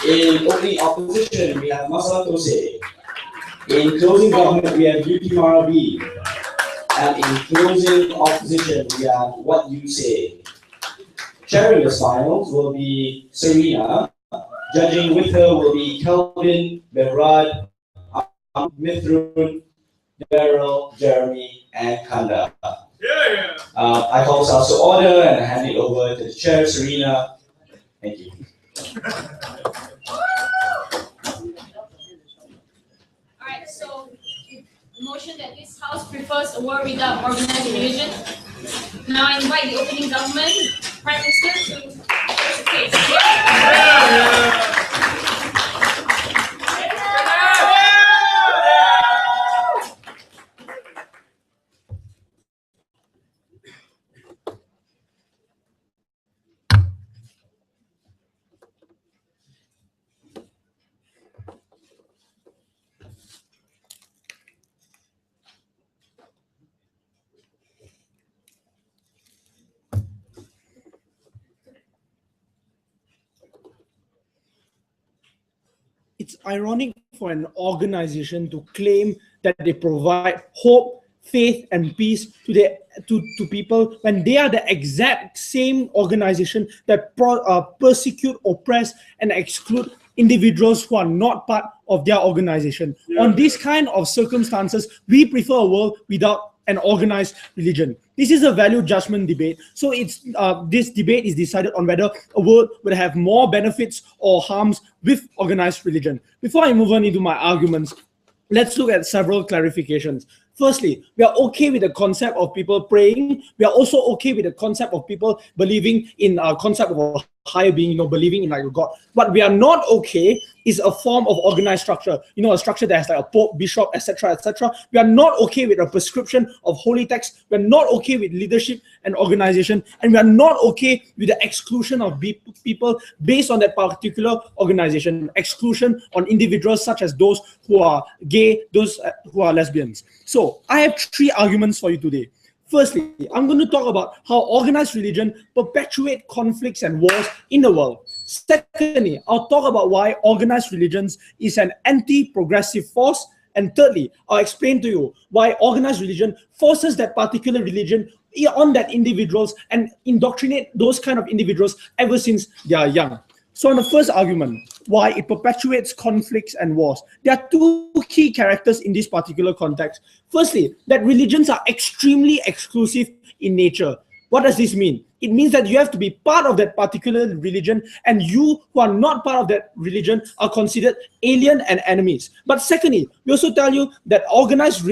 In opening opposition, we have Masala Thosai. In closing government, we have UKM. And in closing opposition, we have What You Say. Chairing the finals will be Serena. Judging with her will be Kelvin, Berad, Mithrun, Daryl, Jeremy, and Kanna. I call this house to order and I hand it over to the chair, Serena. Thank you. Alright, so the motion that this house prefers a war without organized religion. Now I invite the opening government, Prime Minister, to address the case. It's ironic for an organization to claim that they provide hope, faith, and peace to people when they are the exact same organization that persecute, oppress, and exclude individuals who are not part of their organization. Yeah. On this kind of circumstances, we prefer a world without an organized religion. This is a value judgment debate. So it's this debate is decided on whether a world would have more benefits or harms with organized religion. Before I move on into my arguments, let's look at several clarifications. Firstly, we are okay with the concept of people praying. We are also okay with the concept of people believing in a concept of a higher being, believing in like a God. What we are not okay is a form of organized structure, a structure that has like a pope, bishop, etc., etc. We are not okay with a prescription of holy text. We are not okay with leadership and organization, and we are not okay with the exclusion of people based on that particular organization, exclusion on individuals such as those who are gay, those who are lesbians. So I have three arguments for you today. Firstly, I'm going to talk about how organized religion perpetuates conflicts and wars in the world. Secondly, I'll talk about why organized religions is an anti-progressive force. And thirdly, I'll explain to you why organized religion forces that particular religion on that individuals and indoctrinate those kind of individuals ever since they are young. So on the first argument, why it perpetuates conflicts and wars, there are two key characters in this particular context. Firstly, that religions are extremely exclusive in nature. What does this mean? It means that you have to be part of that particular religion, and you who are not part of that religion are considered alien and enemies. But secondly, we also tell you that organized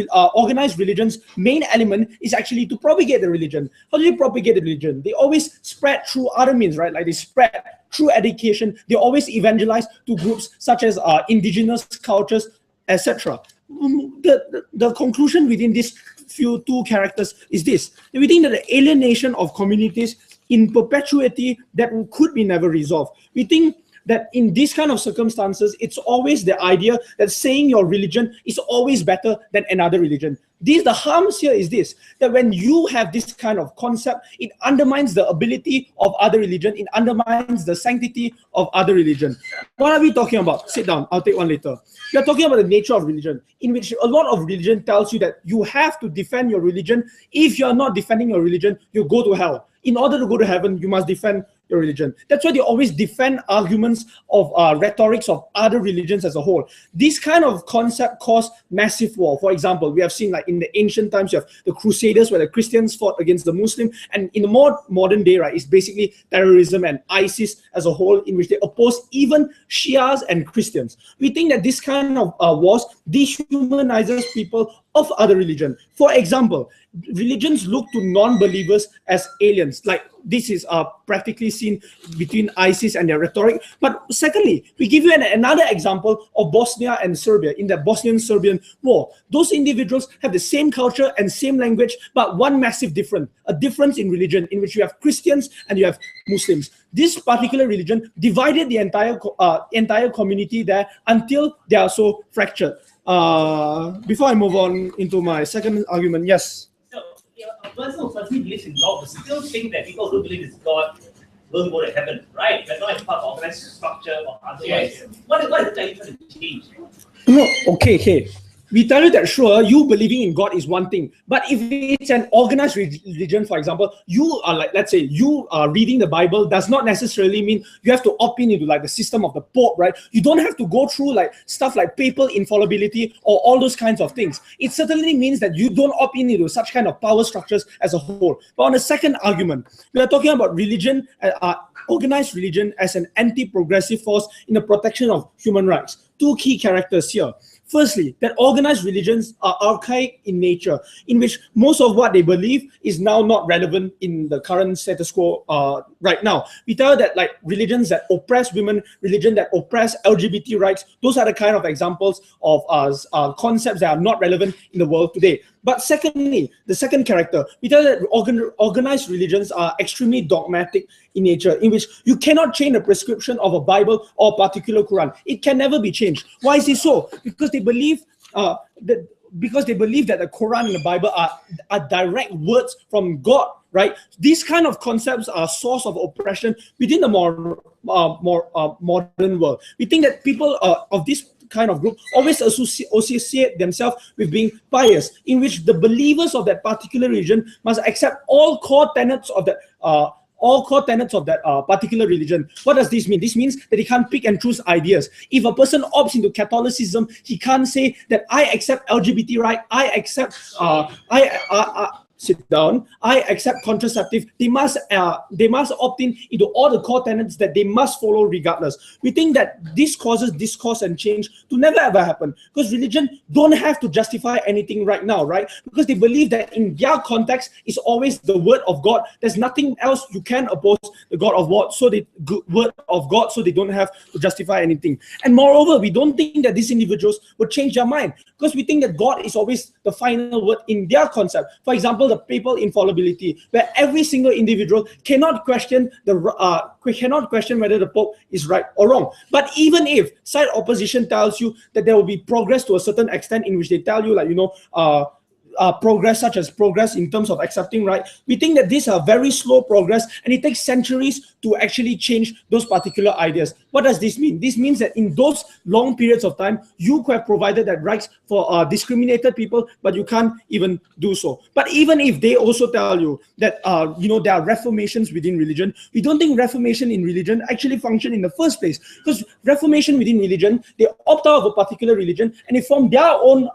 religion's main element is actually to propagate the religion. How do you propagate the religion? They always spread through other means, right? Like they spread through education. They always evangelize to groups such as indigenous cultures, etc. The conclusion within this two characters is this: we think that the alienation of communities in perpetuity that could be never resolved. We think that in these kind of circumstances, it's always the idea that saying your religion is always better than another religion. The harms here is this, that when you have this kind of concept, it undermines the ability of other religion, it undermines the sanctity of other religion. What are we talking about? Sit down, I'll take one later. We are talking about the nature of religion, in which a lot of religion tells you that you have to defend your religion. If you are not defending your religion, you go to hell. In order to go to heaven, you must defend your religion. That's why they always defend arguments of rhetorics of other religions as a whole. This kind of concept caused massive war. For example, we have seen like in the ancient times, you have the Crusaders where the Christians fought against the Muslim, and in the more modern day, right, it's basically terrorism and ISIS as a whole, in which they oppose even Shias and Christians. We think that this kind of wars dehumanizes people of other religion. For example, religions look to non-believers as aliens. Like this is practically seen between ISIS and their rhetoric. But secondly, we give you another example of Bosnia and Serbia in the Bosnian-Serbian war. Those individuals have the same culture and same language, but one massive difference, a difference in religion, in which you have Christians and you have Muslims. This particular religion divided the entire community there until they are so fractured. Before I move on into my second argument, yes. So, a person who personally believes in God will still think that people who believe in God will go to heaven, right? We're not as part of organized structure or Yes. What is the time for the change? No, okay. We tell you that sure, you believing in God is one thing, but if it's an organized religion, for example, you are like, let's say you are reading the Bible does not necessarily mean you have to opt in into like the system of the Pope, right? You don't have to go through like stuff like papal infallibility or all those kinds of things. It certainly means that you don't opt in into such kind of power structures as a whole. But on the second argument, we are talking about religion, organized religion as an anti-progressive force in the protection of human rights. Two key characters here. Firstly, that organized religions are archaic in nature, in which most of what they believe is now not relevant in the current status quo right now. We tell that like religions that oppress women, religion that oppress LGBT rights, those are the kind of examples of concepts that are not relevant in the world today. But secondly, the second character, we tell that organized religions are extremely dogmatic in nature, in which you cannot change the prescription of a Bible or a particular Quran. It can never be changed. Why is it so? Because they believe that the Quran and the Bible are direct words from God, right? These kind of concepts are a source of oppression within the more modern world. We think that people of this kind of group always associate themselves with being pious, in which the believers of that particular religion must accept all core tenets of that particular religion. What does this mean? This means that he can't pick and choose ideas. If a person opts into Catholicism, he can't say that I accept LGBT right, I accept sit down, I accept contraceptive. They must opt in into all the core tenets that they must follow regardless. We think that this causes discourse and change to never ever happen, because religion don't have to justify anything right now, right? Because they believe that in their context is always the word of God. There's nothing else you can oppose the God of word, so the word of God, so they don't have to justify anything. And moreover, we don't think that these individuals would change their mind, because we think that God is always the final word in their concept. For example, the papal infallibility, where every single individual cannot question whether the Pope is right or wrong. But even if side opposition tells you that there will be progress to a certain extent, in which they tell you like, progress, such as progress in terms of accepting right, we think that these are very slow progress and it takes centuries to actually change those particular ideas. What does this mean? This means that in those long periods of time, you could have provided that rights for discriminated people, but you can't even do so. But even if they also tell you that there are reformations within religion, we don't think reformation in religion actually function in the first place, because reformation within religion, they opt out of a particular religion and they form their own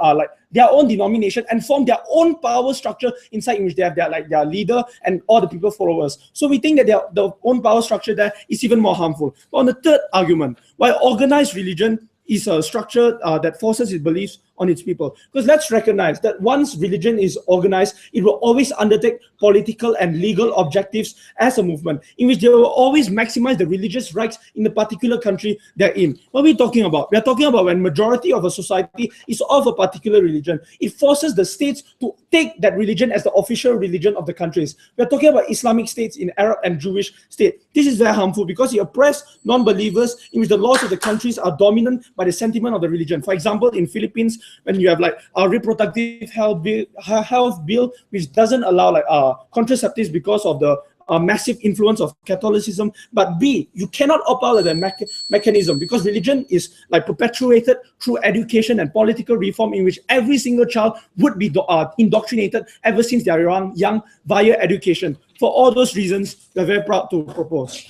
their own denomination and form their own power structure inside, in which they have their leader and all the people followers. So we think that their own power structure there is even more harmful. But on the third argument, while organized religion is a structure that forces its beliefs on its people. Because let's recognize that once religion is organized, it will always undertake political and legal objectives as a movement, in which they will always maximize the religious rights in the particular country they're in. What are we talking about? We're talking about when majority of a society is of a particular religion. It forces the states to take that religion as the official religion of the countries. We're talking about Islamic states in Arab and Jewish state. This is very harmful because it oppresses non-believers, in which the laws of the countries are dominant by the sentiment of the religion. For example, in Philippines, when you have like a reproductive health bill, which doesn't allow like contraceptives because of the massive influence of Catholicism. But B, you cannot opt out of the mechanism, because religion is like perpetuated through education and political reform, in which every single child would be indoctrinated ever since they are young via education. For all those reasons, we're very proud to propose.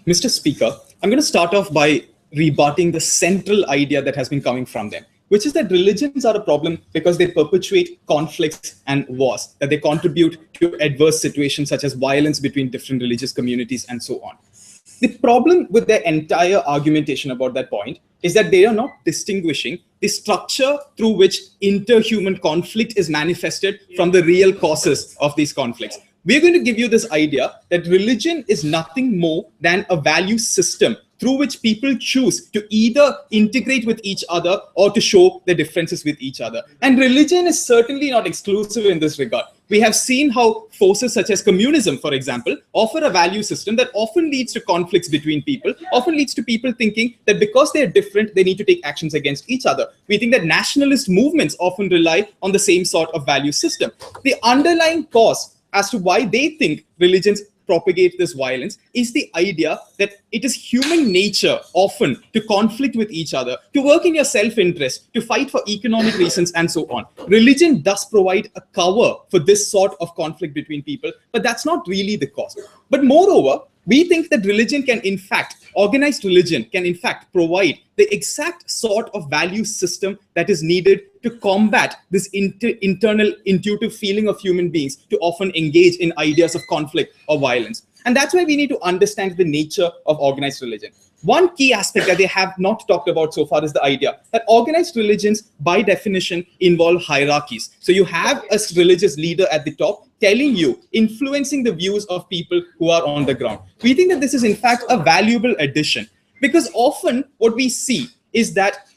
Mr. Speaker, I'm going to start off by rebutting the central idea that has been coming from them, which is that religions are a problem because they perpetuate conflicts and wars, that they contribute to adverse situations such as violence between different religious communities and so on. The problem with their entire argumentation about that point is that they are not distinguishing the structure through which interhuman conflict is manifested from the real causes of these conflicts. We're going to give you this idea that religion is nothing more than a value system through which people choose to either integrate with each other or to show their differences with each other. And religion is certainly not exclusive in this regard. We have seen how forces such as communism, for example, offer a value system that often leads to conflicts between people, often leads to people thinking that because they're different, they need to take actions against each other. We think that nationalist movements often rely on the same sort of value system. The underlying cause as to why they think religions propagate this violence is the idea that it is human nature often to conflict with each other, to work in your self-interest, to fight for economic reasons, and so on. Religion does provide a cover for this sort of conflict between people, but that's not really the cause. But moreover, we think that religion can, in fact, organized religion can, in fact, provide the exact sort of value system that is needed to combat this internal intuitive feeling of human beings to often engage in ideas of conflict or violence. And that's why we need to understand the nature of organized religion. One key aspect that they have not talked about so far is the idea that organized religions, by definition, involve hierarchies. So you have a religious leader at the top telling you, influencing the views of people who are on the ground. We think that this is, in fact, a valuable addition, because often what we see is that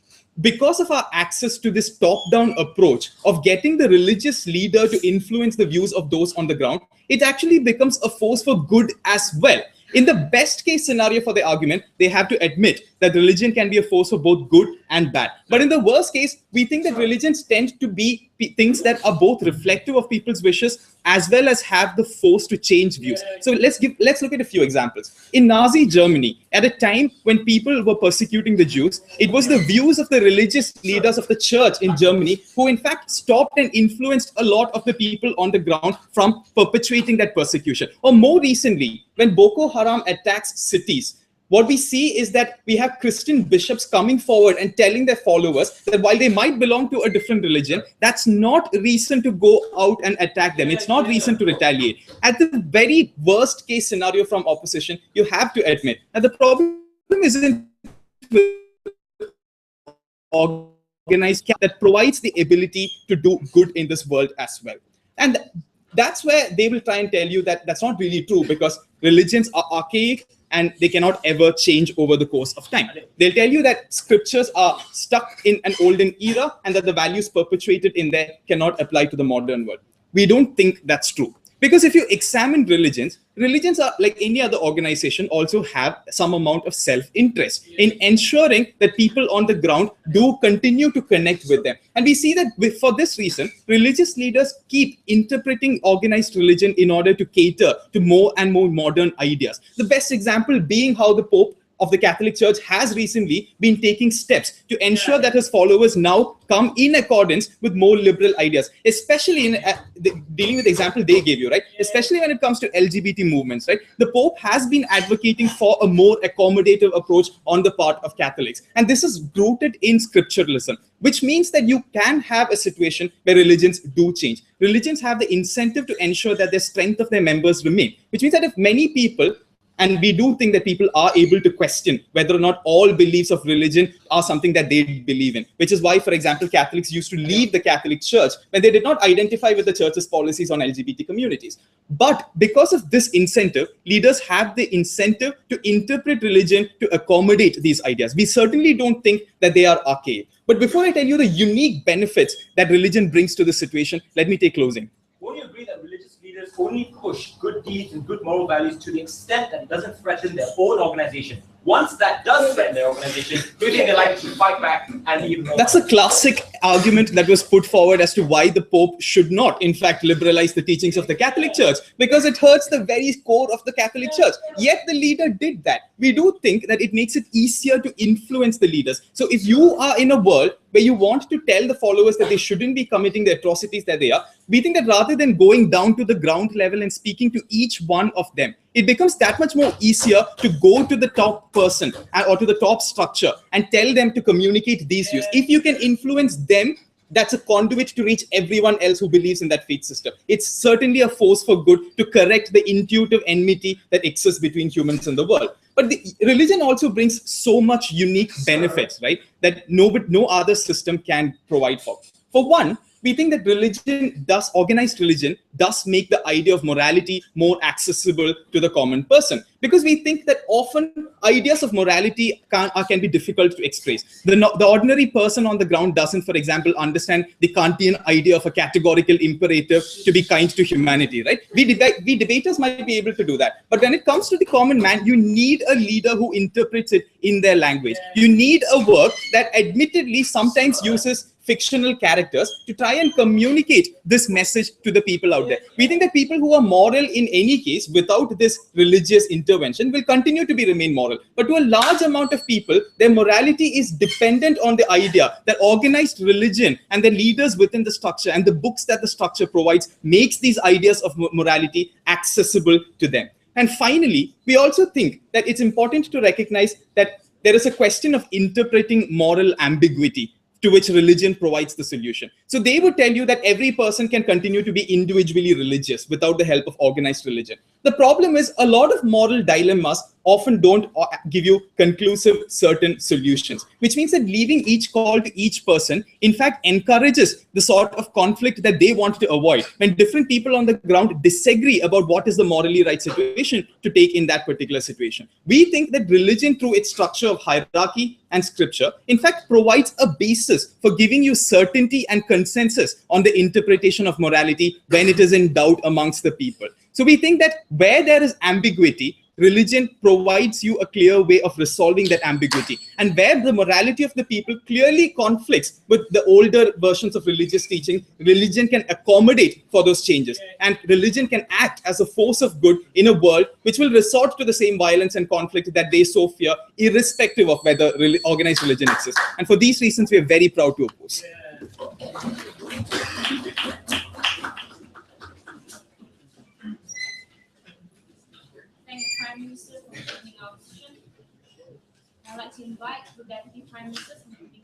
because of our access to this top-down approach of getting the religious leader to influence the views of those on the ground, it actually becomes a force for good as well. In the best case scenario for the argument, they have to admit that religion can be a force for both good and bad. But in the worst case, we think that religions tend to be things that are both reflective of people's wishes as well as have the force to change views. So let's look at a few examples. In Nazi Germany, at a time when people were persecuting the Jews, it was the views of the religious leaders of the church in Germany who in fact stopped and influenced a lot of the people on the ground from perpetuating that persecution. Or more recently, when Boko Haram attacks cities, what we see is that we have Christian bishops coming forward and telling their followers that while they might belong to a different religion, that's not reason to go out and attack them. It's not reason to retaliate. At the very worst case scenario from opposition, you have to admit that the problem isn't with organized that provides the ability to do good in this world as well. And that's where they will try and tell you that that's not really true, because religions are archaic and they cannot ever change over the course of time. They'll tell you that scriptures are stuck in an olden era and that the values perpetuated in there cannot apply to the modern world. We don't think that's true. Because if you examine religions are like any other organization, also have some amount of self-interest in ensuring that people on the ground do continue to connect with them. And we see that for this reason, religious leaders keep interpreting organized religion in order to cater to more and more modern ideas. The best example being how the Pope of the Catholic Church has recently been taking steps to ensure that his followers now come in accordance with more liberal ideas, especially in dealing with the example they gave you, right? Especially when it comes to LGBT movements, right? The Pope has been advocating for a more accommodative approach on the part of Catholics. And this is rooted in scripturalism, which means that you can have a situation where religions do change. Religions have the incentive to ensure that the strength of their members remain, which means that if many people, and we do think that people are able to question whether or not all beliefs of religion are something that they believe in, which is why, for example, Catholics used to leave the Catholic Church when they did not identify with the church's policies on LGBT communities. But because of this incentive, leaders have the incentive to interpret religion to accommodate these ideas. We certainly don't think that they are archaic. But before I tell you the unique benefits that religion brings to the situation, let me take closing. Won't you agree that religious leaders only push good deeds and good moral values to the extent that it doesn't threaten their own organization? Once that does threaten their organization, do you think they're likely to fight back and even more? That's a classic argument that was put forward as to why the Pope should not, in fact, liberalize the teachings of the Catholic Church, because it hurts the very core of the Catholic Church. Yet the leader did that. We do think that it makes it easier to influence the leaders. So if you are in a world where you want to tell the followers that they shouldn't be committing the atrocities that they are, we think that rather than going down to the ground level and speaking to each one of them, it becomes that much more easier to go to the top person or to the top structure and tell them to communicate these views. If you can influence them, that's a conduit to reach everyone else who believes in that faith system. It's certainly a force for good to correct the intuitive enmity that exists between humans in the world. But the religion also brings so much unique benefits, right, that no other system can provide for. For one, we think that organized religion does make the idea of morality more accessible to the common person, because we think that often ideas of morality can be difficult to express. The ordinary person on the ground doesn't, for example, understand the Kantian idea of a categorical imperative to be kind to humanity, right? We debaters might be able to do that. But when it comes to the common man, you need a leader who interprets it in their language. You need a work that admittedly sometimes uses fictional characters to try and communicate this message to the people out there. We think that people who are moral in any case without this religious intervention will continue to remain moral. But to a large amount of people, their morality is dependent on the idea that organized religion and the leaders within the structure and the books that the structure provides makes these ideas of morality accessible to them. And finally, we also think that it's important to recognize that there is a question of interpreting moral ambiguity, to which religion provides the solution. So they would tell you that every person can continue to be individually religious without the help of organized religion. The problem is a lot of moral dilemmas often don't give you conclusive, certain solutions, which means that leaving each call to each person, in fact, encourages the sort of conflict that they want to avoid when different people on the ground disagree about what is the morally right situation to take in that particular situation. We think that religion, through its structure of hierarchy and scripture, in fact, provides a basis for giving you certainty and consensus on the interpretation of morality when it is in doubt amongst the people. So we think that where there is ambiguity, religion provides you a clear way of resolving that ambiguity. And where the morality of the people clearly conflicts with the older versions of religious teaching, religion can accommodate for those changes. And religion can act as a force of good in a world which will resort to the same violence and conflict that they so fear, irrespective of whether organized religion exists. And for these reasons, we are very proud to oppose. Prime Minister for opening our session. I'd like to invite the Deputy Prime Minister to opening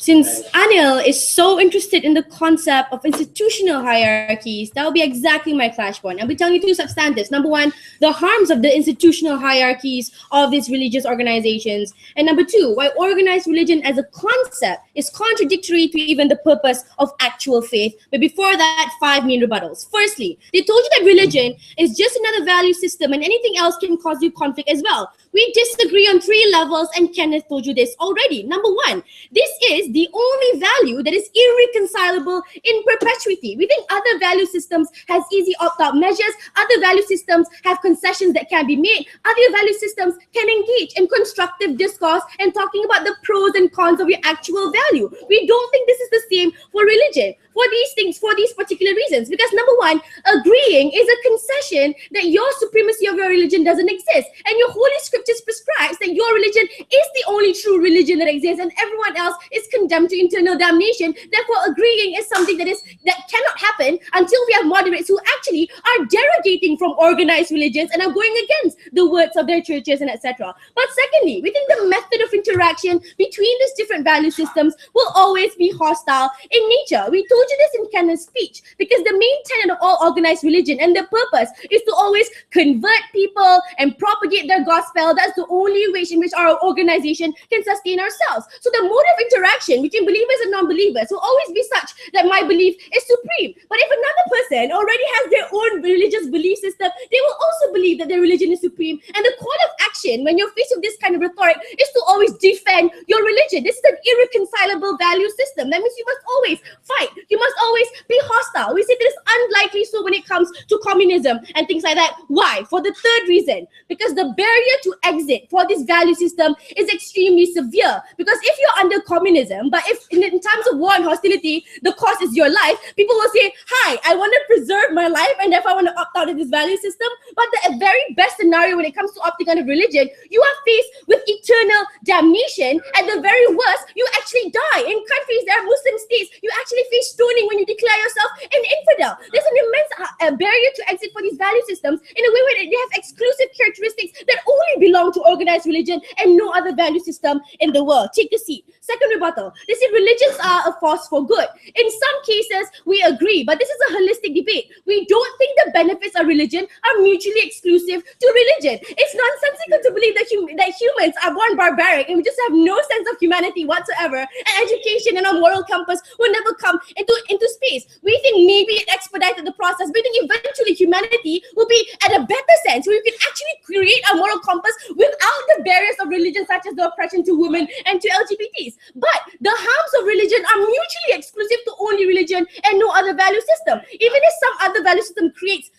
Since Anil is so interested in the concept of institutional hierarchies, that will be exactly my flashpoint. I'll be telling you two substantives. Number one, the harms of the institutional hierarchies of these religious organizations. And number two, why organized religion as a concept is contradictory to even the purpose of actual faith. But before that, 5 main rebuttals. Firstly, they told you that religion is just another value system and anything else can cause you conflict as well. We disagree on 3 levels, and Kenneth told you this already. Number one, this is the only value that is irreconcilable in perpetuity. We think other value systems has easy opt-out measures. Other value systems have concessions that can be made. Other value systems can engage in constructive discourse and talking about the pros and cons of your actual value. We don't think this is the same for religion. For these things, for these particular reasons. Because number one, agreeing is a concession that your supremacy of your religion doesn't exist. And your holy scriptures prescribes that your religion is the only true religion that exists and everyone else is condemned to eternal damnation. Therefore, agreeing is something that cannot happen until we have moderates who actually are derogating from organized religions and are going against the words of their churches and etc. But secondly, we think the method of interaction between these different value systems will always be hostile in nature. We told you this in Kenneth's speech, because the main tenet of all organized religion and their purpose is to always convert people and propagate their gospel. That's the only way in which our organization can sustain ourselves. So the mode of interaction between believers and non-believers will always be such that my belief is supreme. But if another person already has their own religious belief system, they will also believe that their religion is supreme. And the call of action when you're faced with this kind of rhetoric is to always defend your religion. This is an irreconcilable value system. That means you must always fight. You must always be hostile. We say that it's unlikely so when it comes to communism and things like that. Why? For the third reason, because the barrier to exit for this value system is extremely severe. Because if you're under communism, but if in times of war and hostility, the cost is your life, people will say, hi, I want to preserve my life and therefore I want to opt out of this value system. But the very best scenario when it comes to opting out of religion, you are faced with eternal damnation. At the very worst, you actually die. In countries that are Muslim states, you actually face stoning when you declare yourself an infidel. There's an immense barrier to exit for these value systems in a way where they have exclusive characteristics that only belong to organized religion and no other value system in the world. Take a seat. Second rebuttal. They say religions are a force for good. In some cases, we agree, but this is a holistic debate. We don't think the benefits of religion are mutually exclusive to religion. It's nonsensical to believe that humans are born barbaric and we just have no sense of humanity whatsoever, and education and our moral compass will never come into space. We think maybe it expedited the process. We think eventually humanity will be at a better sense where we can actually create a moral compass without the barriers of religion, such as the oppression to women and to LGBTs. But the harms of religion are mutually exclusive to only religion and no other value system. Even if some other value system creates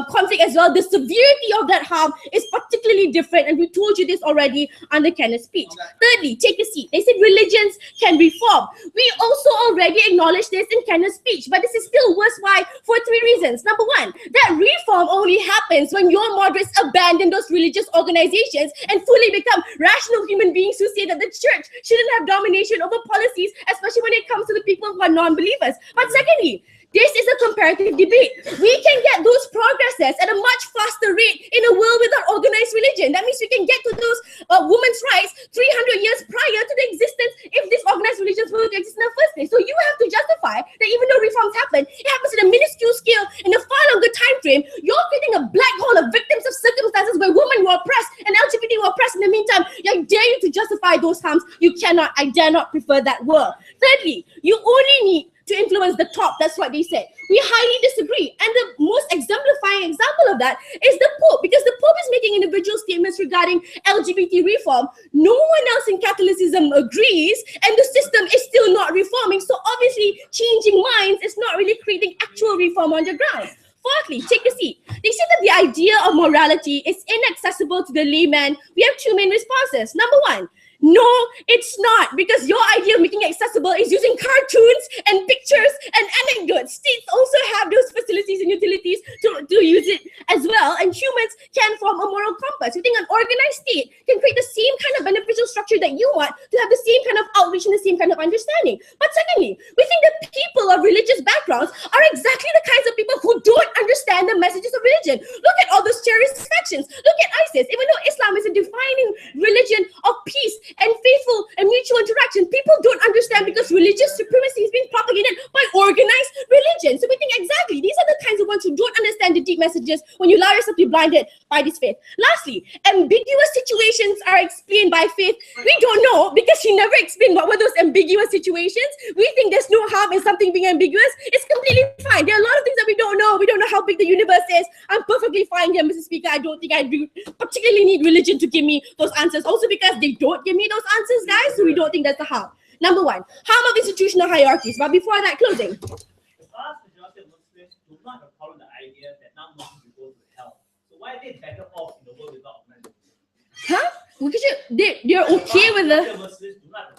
conflict as well, the severity of that harm is particularly different, and we told you this already on the Kenneth speech. Thirdly, take a seat. They said religions can reform. We also already acknowledged this in Kenneth's speech, but this is still worse. Why? For three reasons. Number one, that reform only happens when your moderates abandon those religious organizations and fully become rational human beings who say that the church shouldn't have domination over policies, especially when it comes to the people who are non-believers. But secondly, this is a comparative debate. We can get those progresses at a much faster rate in a world without organized religion. That means we can get to those women's rights 300 years prior to the existence if these organized religions were to exist in the first place. So you have to justify that even though reforms happen, it happens at a minuscule scale in a far longer time frame. You're creating a black hole of victims of circumstances where women were oppressed and LGBT were oppressed in the meantime. I dare you to justify those harms. You cannot. I dare not prefer that world. Thirdly, you only need to influence the top. That's what they said. We highly disagree. And the most exemplifying example of that is the Pope, because the Pope is making individual statements regarding LGBT reform. No one else in Catholicism agrees, and the system is still not reforming. So obviously, changing minds is not really creating actual reform on the ground. Fourthly, take a seat. They said that the idea of morality is inaccessible to the layman. We have two main responses. Number one, no, it's not, because your idea of making it accessible is using cartoons and pictures and anecdotes. States also have those facilities and utilities to use it as well, and humans can form a moral compass. You think an organized state can create the same kind of beneficial structure that you want to have the same kind of outreach and the same kind of understanding. But secondly, we think that people of religious backgrounds are exactly the kinds of people who don't understand the messages of religion. Look at all those terrorist factions. Look at ISIS. Even though Islam is a defining religion of peace and faithful and mutual interaction, people don't understand because religious supremacy is being propagated by organized religion. So we think exactly these are the kinds of ones who don't understand the deep messages when you allow yourself to be blinded by this faith. Lastly, ambiguous situations are explained by faith. We don't know because he never explained what were those ambiguous situations. We think there's no harm in something being ambiguous. It's completely fine. There are a lot of things that we don't know. We don't know how big the universe is. I'm perfectly fine here, Mr. Speaker. I don't think I do particularly need religion to give me those answers. Also because they don't give me those answers, guys, so we don't think that's the harm. Number one, harm of institutional hierarchies. But before that, closing. The vast majority of Muslims do not have a problem with the idea that non-Muslims will go to hell. So why are they better off in the world without organized religion? Huh? Because they're okay with the Muslims do not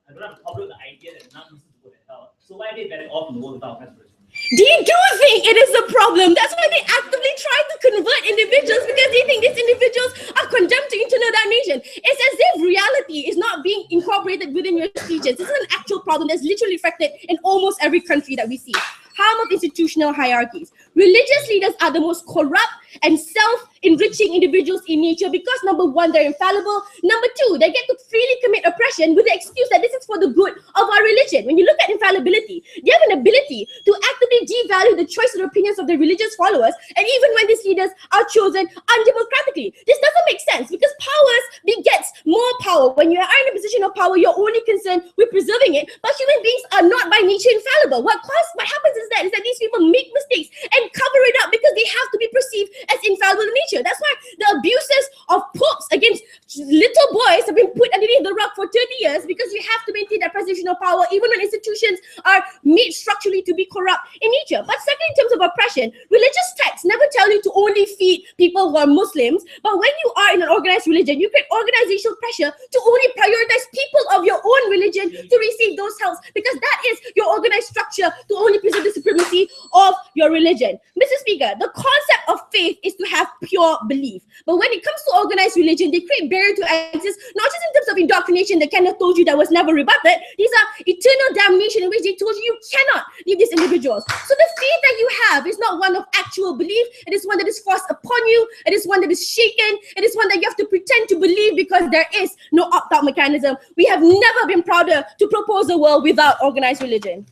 have a problem with the idea that non-Muslims will go to hell. So why are they better off in the world without organized religion? They do think it is a problem. That's why they actively try to convert individuals, because they think these individuals are condemned to eternal damnation. It's as if reality is not being incorporated within your speeches. This is an actual problem that's literally reflected in almost every country that we see. Harm of institutional hierarchies. Religious leaders are the most corrupt and self-enriching individuals in nature because, number one, they're infallible. Number two, they get to freely commit oppression with the excuse that this is for the good of our religion. When you look at infallibility, they have an ability to actively devalue the choice and opinions of their religious followers, and even when these leaders are chosen undemocratically. This doesn't make sense because powers begets more power. When you are in a position of power, you're only concerned with preserving it, but human beings are not by nature infallible. What happens is that these people make mistakes and cover it up because they have to be perceived as infallible in nature. That's why the abuses of popes against little boys have been put underneath the rug for 30 years, because you have to maintain that preservation of power even when institutions are made structurally to be corrupt in nature. But second, in terms of oppression, religious texts never tell you to only feed people who are Muslims, but when you are in an organized religion, you create organizational pressure to only prioritize people of your own religion to receive those helps, because that is your organized structure to only preserve the supremacy of your religion. Mr. Speaker, the concept of faith is to have pure belief. But when it comes to organized religion, they create barrier to exist, not just in terms of indoctrination that Kenneth told you that was never rebutted. These are eternal damnation in which they told you cannot leave these individuals. So the faith that you have is not one of actual belief. It is one that is forced upon you. It is one that is shaken. It is one that you have to pretend to believe because there is no opt-out mechanism. We have never been prouder to propose a world without organized religion.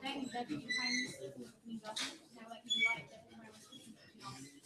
Thank you, Deputy Prime Minister, for opening government. Now I'd like to invite Deputy Prime Minister.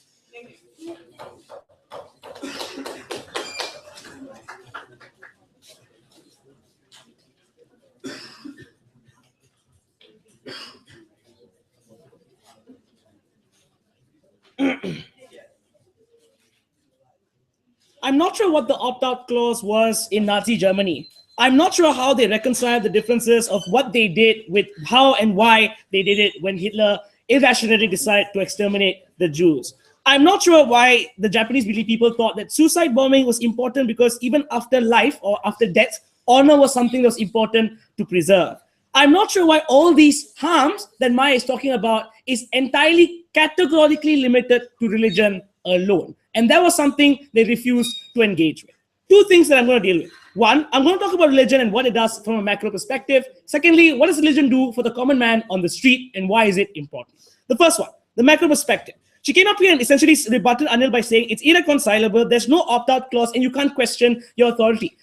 I'm not sure what the opt-out clause was in Nazi Germany. I'm not sure how they reconcile the differences of what they did with how and why they did it when Hitler irrationally decided to exterminate the Jews. I'm not sure why the Japanese military people thought that suicide bombing was important because even after life or after death, honor was something that was important to preserve. I'm not sure why all these harms that Maya is talking about is entirely categorically limited to religion alone. And that was something they refused to engage with. Two things that I'm going to deal with. One, I'm going to talk about religion and what it does from a macro perspective. Secondly, what does religion do for the common man on the street and why is it important? The first one, the macro perspective. She came up here and essentially rebutted Anil by saying it's irreconcilable, there's no opt-out clause, and you can't question your authority.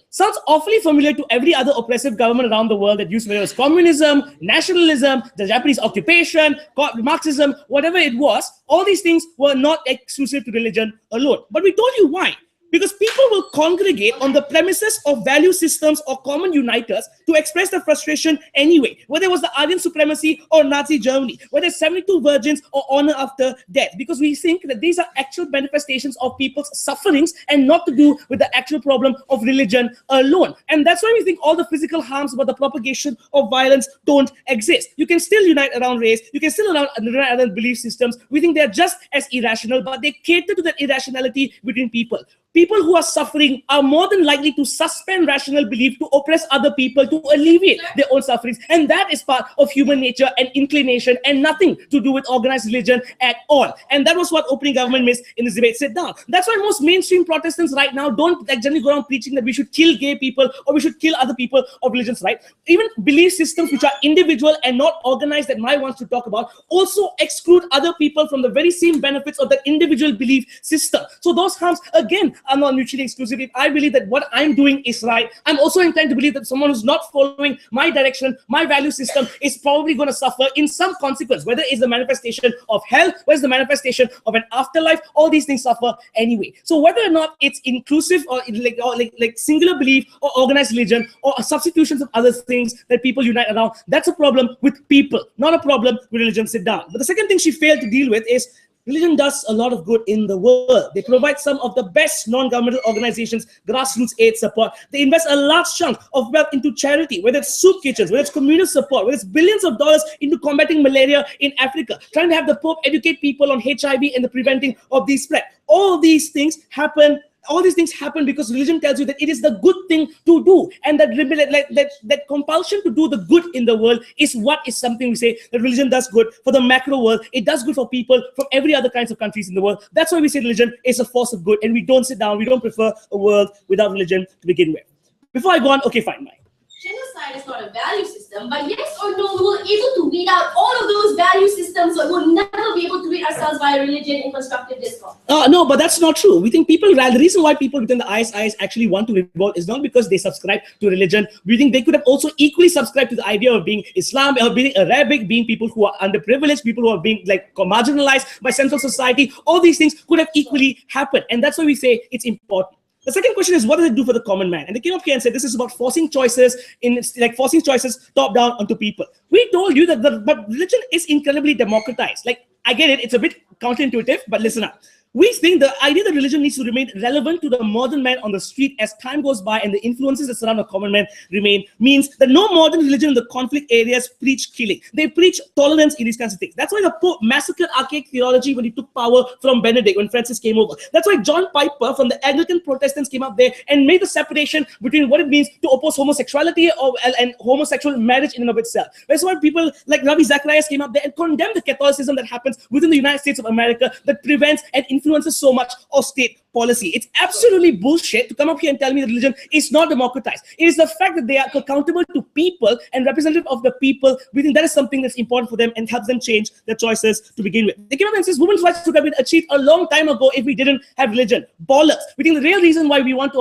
Sounds awfully familiar to every other oppressive government around the world that used whether it was communism, nationalism, the Japanese occupation, Marxism, whatever it was. All these things were not exclusive to religion alone. But we told you why. Because people will congregate on the premises of value systems or common uniters to express their frustration anyway, whether it was the Aryan supremacy or Nazi Germany, whether it's 72 virgins or honor after death, because we think that these are actual manifestations of people's sufferings and not to do with the actual problem of religion alone. And that's why we think all the physical harms about the propagation of violence don't exist. You can still unite around race, you can still unite around belief systems. We think they're just as irrational, but they cater to that irrationality between people. People who are suffering are more than likely to suspend rational belief to oppress other people, to alleviate their own sufferings. And that is part of human nature and inclination and nothing to do with organized religion at all. And that was what opening government missed in this debate. Sit down. That's why most mainstream Protestants right now don't generally go around preaching that we should kill gay people or we should kill other people of religions, right? Even belief systems which are individual and not organized that Mai wants to talk about also exclude other people from the very same benefits of that individual belief system. So those harms, again, are not mutually exclusive. If I believe that what I'm doing is right, I'm also inclined to believe that someone who's not following my direction, my value system, is probably going to suffer in some consequence, whether it's the manifestation of hell, whether it's the manifestation of an afterlife, all these things suffer anyway. So whether or not it's inclusive or like singular belief or organized religion or substitutions of other things that people unite around, that's a problem with people, not a problem with religion. Sit down. But the second thing she failed to deal with is religion does a lot of good in the world. They provide some of the best non-governmental organizations, grassroots aid support. They invest a large chunk of wealth into charity, whether it's soup kitchens, whether it's communal support, whether it's billions of dollars into combating malaria in Africa, trying to have the Pope educate people on HIV and the preventing of these spread. All these things happen. All these things happen because religion tells you that it is the good thing to do, and that compulsion to do the good in the world is what is something we say that religion does good for the macro world. It does good for people from every other kinds of countries in the world. That's why we say religion is a force of good, and we don't sit down. We don't prefer a world without religion to begin with. Before I go on, okay, fine, Mike. Genocide is not a value system, but yes or no, we were able to weed out all of those value systems, but we'll never be able to weed ourselves by religion in constructive discourse. No, but that's not true. We think the reason why people within the ISIS actually want to revolt is not because they subscribe to religion. We think they could have also equally subscribed to the idea of being Islam, or being Arabic, being people who are underprivileged, people who are being marginalized by central society. All these things could have equally happened. And that's why we say it's important. The second question is, what does it do for the common man? And they came up here and said this is about forcing choices top down onto people. We told you that but religion is incredibly democratized. I get it, it's a bit counterintuitive, but listen up. We think the idea that religion needs to remain relevant to the modern man on the street as time goes by and the influences that surround the common man remain means that no modern religion in the conflict areas preach killing. They preach tolerance in these kinds of things. That's why the Pope massacred archaic theology when he took power from Benedict, when Francis came over. That's why John Piper from the Anglican Protestants came up there and made the separation between what it means to oppose homosexuality and homosexual marriage in and of itself. That's why people like Ravi Zacharias came up there and condemned the Catholicism that happens within the United States of America that prevents and influences so much of state policy. It's absolutely bullshit to come up here and tell me that religion is not democratized. It is the fact that they are accountable to people and representative of the people. We think that is something that's important for them and helps them change their choices to begin with. They came up and says women's rights would have been achieved a long time ago if we didn't have religion. Bollocks. We think the real reason why we want to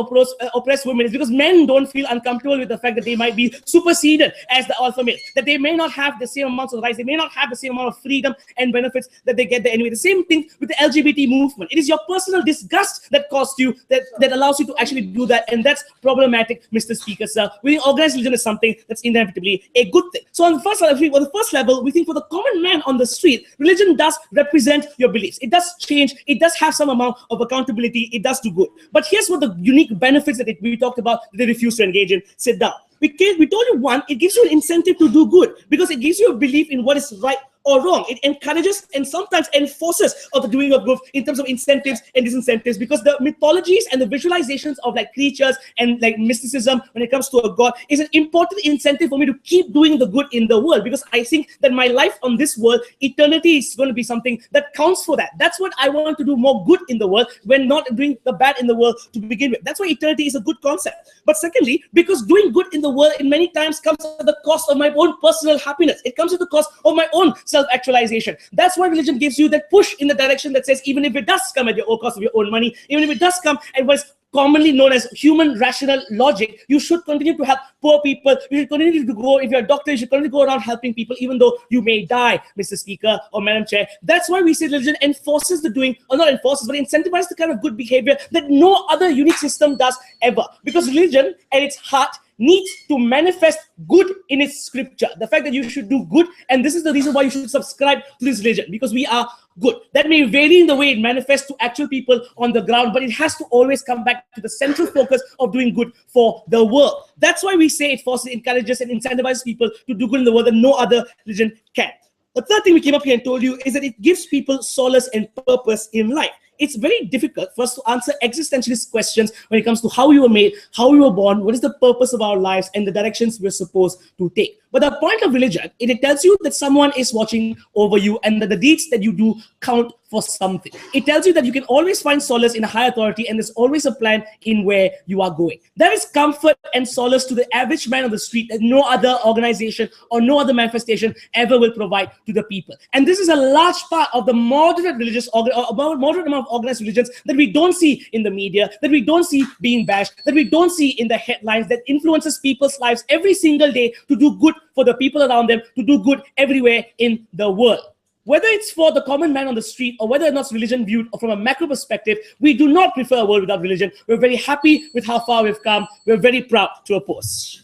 oppress women is because men don't feel uncomfortable with the fact that they might be superseded as the alpha male, that they may not have the same amounts of rights, they may not have the same amount of freedom and benefits that they get there anyway. The same thing with the LGBT movement. It is your personal disgust that costs you, that allows you to actually do that, and that's problematic, Mr. Speaker, sir. We think organized religion is something that's inevitably a good thing. So on the first level, we think for the common man on the street, religion does represent your beliefs. It does change. It does have some amount of accountability. It does do good. But here's what the unique benefits that we talked about that they refuse to engage in. Sit down. We told you, one, it gives you an incentive to do good because it gives you a belief in what is right or wrong. It encourages and sometimes enforces of the doing of good in terms of incentives and disincentives, because the mythologies and the visualizations of like creatures and like mysticism when it comes to a god is an important incentive for me to keep doing the good in the world, because I think that my life on this world, eternity is going to be something that counts for that. That's what I want to do, more good in the world when not doing the bad in the world to begin with. That's why eternity is a good concept. But secondly, because doing good in the world in many times comes at the cost of my own personal happiness. It comes at the cost of my own self-actualization. That's why religion gives you that push in the direction that says, even if it does come at your own cost of your own money, even if it does come at what's commonly known as human rational logic, you should continue to help poor people. You should continue to go, if you're a doctor, you should continue to go around helping people, even though you may die, Mr. Speaker or Madam Chair. That's why we say religion enforces the doing, or not enforces, but incentivizes the kind of good behavior that no other unique system does ever. Because religion, at its heart, needs to manifest good in its scripture. The fact that you should do good, and this is the reason why you should subscribe to this religion, because we are good. That may vary in the way it manifests to actual people on the ground, but it has to always come back to the central focus of doing good for the world. That's why we say it forces, encourages, and incentivizes people to do good in the world that no other religion can. The third thing we came up here and told you is that it gives people solace and purpose in life. It's very difficult for us to answer existentialist questions when it comes to how we were made, how we were born, what is the purpose of our lives, and the directions we're supposed to take. But the point of religion, it tells you that someone is watching over you and that the deeds that you do count for something. It tells you that you can always find solace in a higher authority and there's always a plan in where you are going. There is comfort and solace to the average man on the street that no other organization or no other manifestation ever will provide to the people. And this is a large part of the moderate religious, or moderate amount of organized religions that we don't see in the media, that we don't see being bashed, that we don't see in the headlines, that influences people's lives every single day to do good for the people around them, to do good everywhere in the world. Whether it's for the common man on the street or whether or not it's religion viewed from a macro perspective, we do not prefer a world without religion. We're very happy with how far we've come. We're very proud to oppose.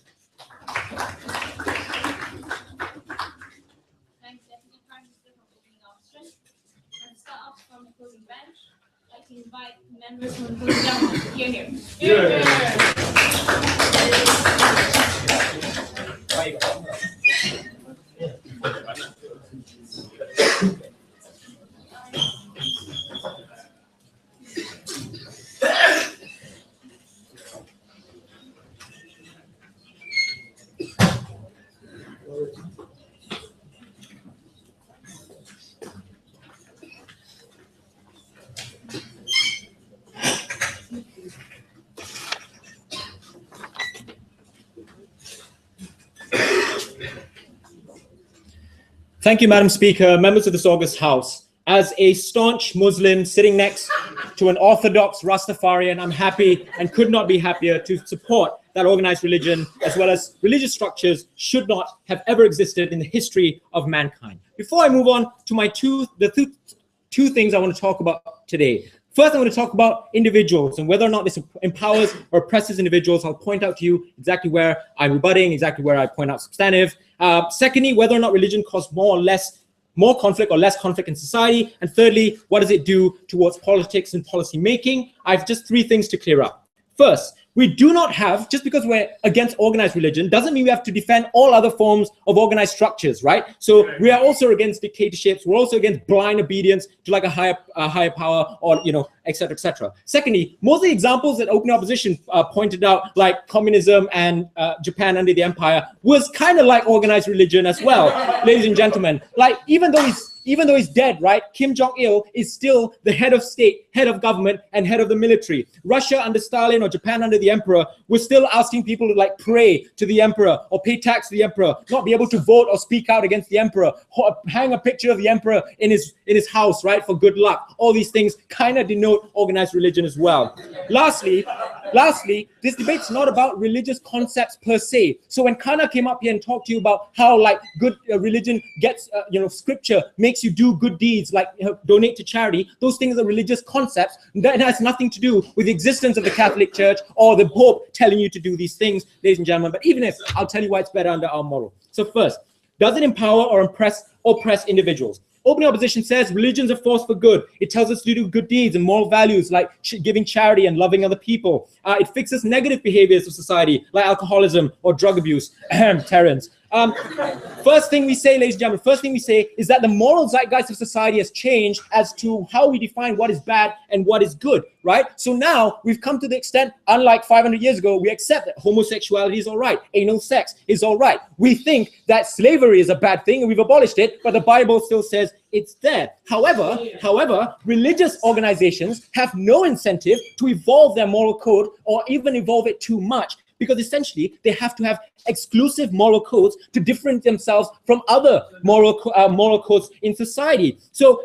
Thanks, Deputy Prime Minister, for opening our session. And start off from the closing bench. I can invite members from the closing government. Here. Thank you, Madam Speaker, members of this august House. As a staunch Muslim sitting next to an Orthodox Rastafarian, I'm happy and could not be happier to support that organized religion, as well as religious structures, should not have ever existed in the history of mankind. Before I move on to my two things I want to talk about today. First, I want to talk about individuals and whether or not this empowers or oppresses individuals. I'll point out to you exactly where I'm rebutting, exactly where I point out substantive. Secondly, whether or not religion causes more or less more conflict or less conflict in society? And thirdly, what does it do towards politics and policy making? I have just 3 things to clear up. First, we do not have, just because we're against organized religion, doesn't mean we have to defend all other forms of organized structures, right? So we are also against dictatorships. We're also against blind obedience to like a higher power, or, you know, et cetera, et cetera. Secondly, most of the examples that open opposition pointed out, like communism and Japan under the empire, was kind of like organized religion as well, ladies and gentlemen. Like, even though he's dead, right? Kim Jong-il is still the head of state, head of government, and head of the military. Russia under Stalin or Japan under the emperor was still asking people to like pray to the emperor or pay tax to the emperor, not be able to vote or speak out against the emperor, hang a picture of the emperor in his house, right, for good luck. All these things kind of denote organized religion as well. Lastly, this debate's not about religious concepts per se. So when Kanna came up here and talked to you about how like good religion gets, scripture makes you do good deeds, like donate to charity, those things are religious concepts. That has nothing to do with the existence of the Catholic Church or the Pope telling you to do these things, ladies and gentlemen. But even if, I'll tell you why it's better under our model. So first, does it empower or oppress individuals? Opening opposition says religion's a force for good. It tells us to do good deeds and moral values like giving charity and loving other people. It fixes negative behaviors of society like alcoholism or drug abuse. Terrence. First thing we say, ladies and gentlemen, is that the moral zeitgeist of society has changed as to how we define what is bad and what is good, right? So now we've come to the extent, unlike 500 years ago, we accept that homosexuality is all right, anal sex is all right. We think that slavery is a bad thing and we've abolished it, but the Bible still says it's there. However, religious organizations have no incentive to evolve their moral code or even evolve it too much, because essentially they have to have exclusive moral codes to differentiate themselves from other moral codes in society. So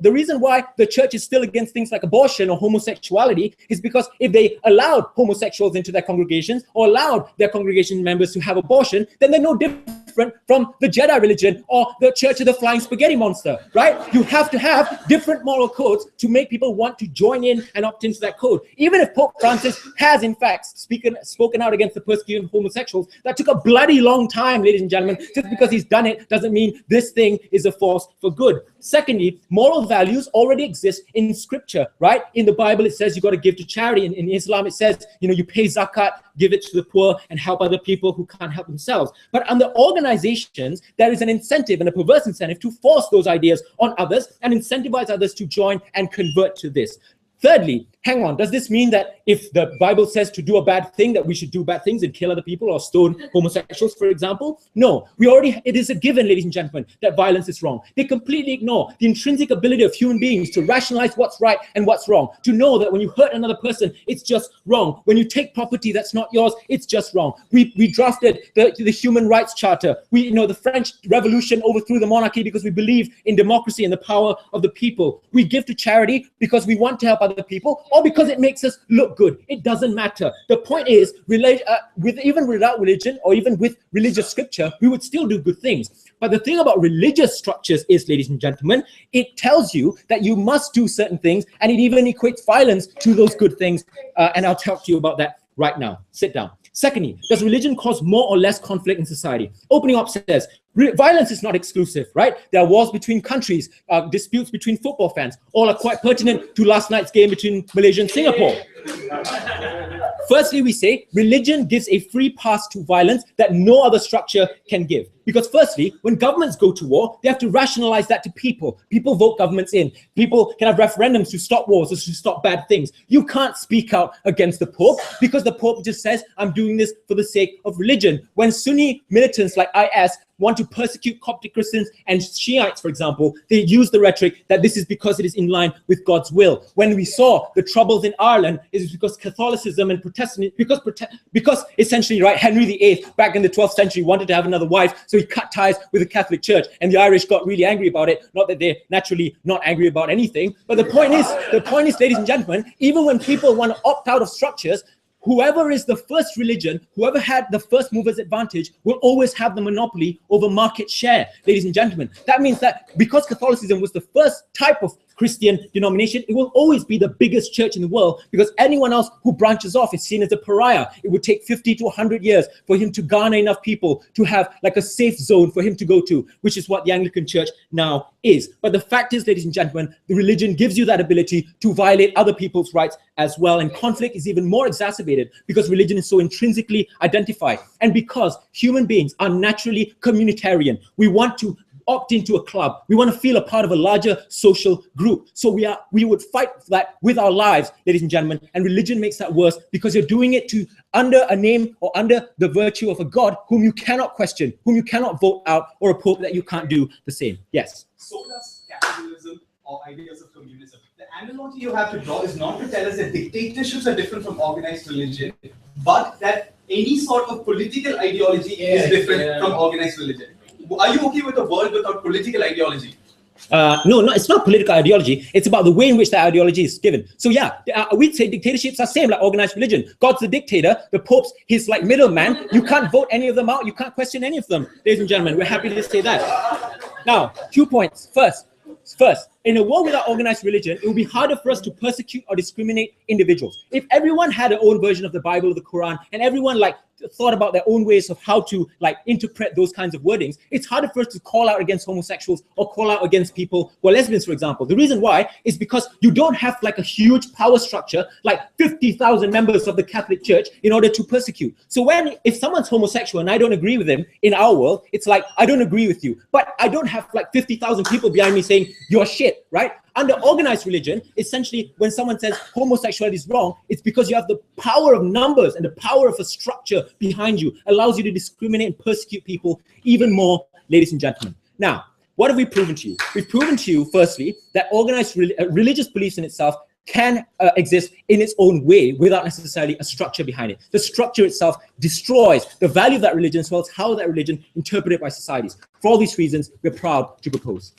the reason why the church is still against things like abortion or homosexuality is because if they allowed homosexuals into their congregations or allowed their congregation members to have abortion, then they're no different from the Jedi religion or the Church of the Flying Spaghetti Monster, right? You have to have different moral codes to make people want to join in and opt into that code. Even if Pope Francis has in fact spoken out against the persecution of homosexuals, that took a bloody long time, ladies and gentlemen. Just because he's done it doesn't mean this thing is a force for good. Secondly, moral values already exist in scripture, right? In the Bible, it says you got to give to charity. In Islam, it says, you pay zakat, give it to the poor, and help other people who can't help themselves. But under organizations, there is an incentive and a perverse incentive to force those ideas on others and incentivize others to join and convert to this. Thirdly, hang on, does this mean that if the Bible says to do a bad thing, that we should do bad things and kill other people or stone homosexuals, for example? No, it is a given, ladies and gentlemen, that violence is wrong. They completely ignore the intrinsic ability of human beings to rationalize what's right and what's wrong, to know that when you hurt another person, it's just wrong. When you take property that's not yours, it's just wrong. We drafted the Human Rights Charter. The French Revolution overthrew the monarchy because we believe in democracy and the power of the people. We give to charity because we want to help other people, or because it makes us look good. It doesn't matter. The point is, even without religion or even with religious scripture, we would still do good things. But the thing about religious structures is, ladies and gentlemen, it tells you that you must do certain things, and it even equates violence to those good things. And I'll talk to you about that right now. Sit down. Secondly, does religion cause more or less conflict in society? Opening up says, violence is not exclusive, right? There are wars between countries, disputes between football fans. All are quite pertinent to last night's game between Malaysia and Singapore. Firstly, we say religion gives a free pass to violence that no other structure can give. Because firstly, when governments go to war, they have to rationalize that to people. People vote governments in. People can have referendums to stop wars or to stop bad things. You can't speak out against the Pope because the Pope just says, I'm doing this for the sake of religion. When Sunni militants like IS want to persecute Coptic Christians and Shiites, for example, they use the rhetoric that this is because it is in line with God's will. When we saw the troubles in Ireland, it is because Catholicism and Protestantism, because essentially, right, Henry VIII back in the 12th century wanted to have another wife, so he cut ties with the Catholic Church, and the Irish got really angry about it. Not that they're naturally not angry about anything, but the point is, ladies and gentlemen, even when people want to opt out of structures, whoever is the first religion, whoever had the first mover's advantage, will always have the monopoly over market share, ladies and gentlemen. That means that because Catholicism was the first type of Christian denomination, it will always be the biggest church in the world, because anyone else who branches off is seen as a pariah. It would take 50 to 100 years for him to garner enough people to have like a safe zone for him to go to, which is what the Anglican Church now is. But the fact is, ladies and gentlemen, the religion gives you that ability to violate other people's rights as well. And conflict is even more exacerbated because religion is so intrinsically identified. And because human beings are naturally communitarian, we want to opt into a club. We want to feel a part of a larger social group. So we would fight for that with our lives, ladies and gentlemen. And religion makes that worse because you're doing it under a name or under the virtue of a God whom you cannot question, whom you cannot vote out, or a pope that you can't do the same. Yes. So does capitalism or ideas of communism. The analogy you have to draw is not to tell us that dictatorships are different from organized religion, but that any sort of political ideology is different from organized religion. Are you okay with a world without political ideology? No, it's not political ideology. It's about the way in which that ideology is given. So yeah, we'd say dictatorships are same like organized religion. God's the dictator, the Pope's his like middleman. You can't vote any of them out. You can't question any of them. Ladies and gentlemen, we're happy to say that. Now, 2 points. First, in a world without organized religion, it will be harder for us to persecute or discriminate individuals. If everyone had their own version of the Bible or the Quran, and everyone like thought about their own ways of how to like interpret those kinds of wordings, it's harder for us to call out against homosexuals or call out against people who are lesbians, for example. The reason why is because you don't have like a huge power structure, like 50,000 members of the Catholic Church in order to persecute. So if someone's homosexual and I don't agree with him in our world, it's like, I don't agree with you, but I don't have like 50,000 people behind me saying you're shit, right? Under organized religion, essentially, when someone says homosexuality is wrong, it's because you have the power of numbers and the power of a structure behind you, allows you to discriminate and persecute people even more, ladies and gentlemen. Now, what have we proven to you? We've proven to you, firstly, that organized religious beliefs in itself can exist in its own way without necessarily a structure behind it. The structure itself destroys the value of that religion as well as how that religion interpreted by societies. For all these reasons, we're proud to propose.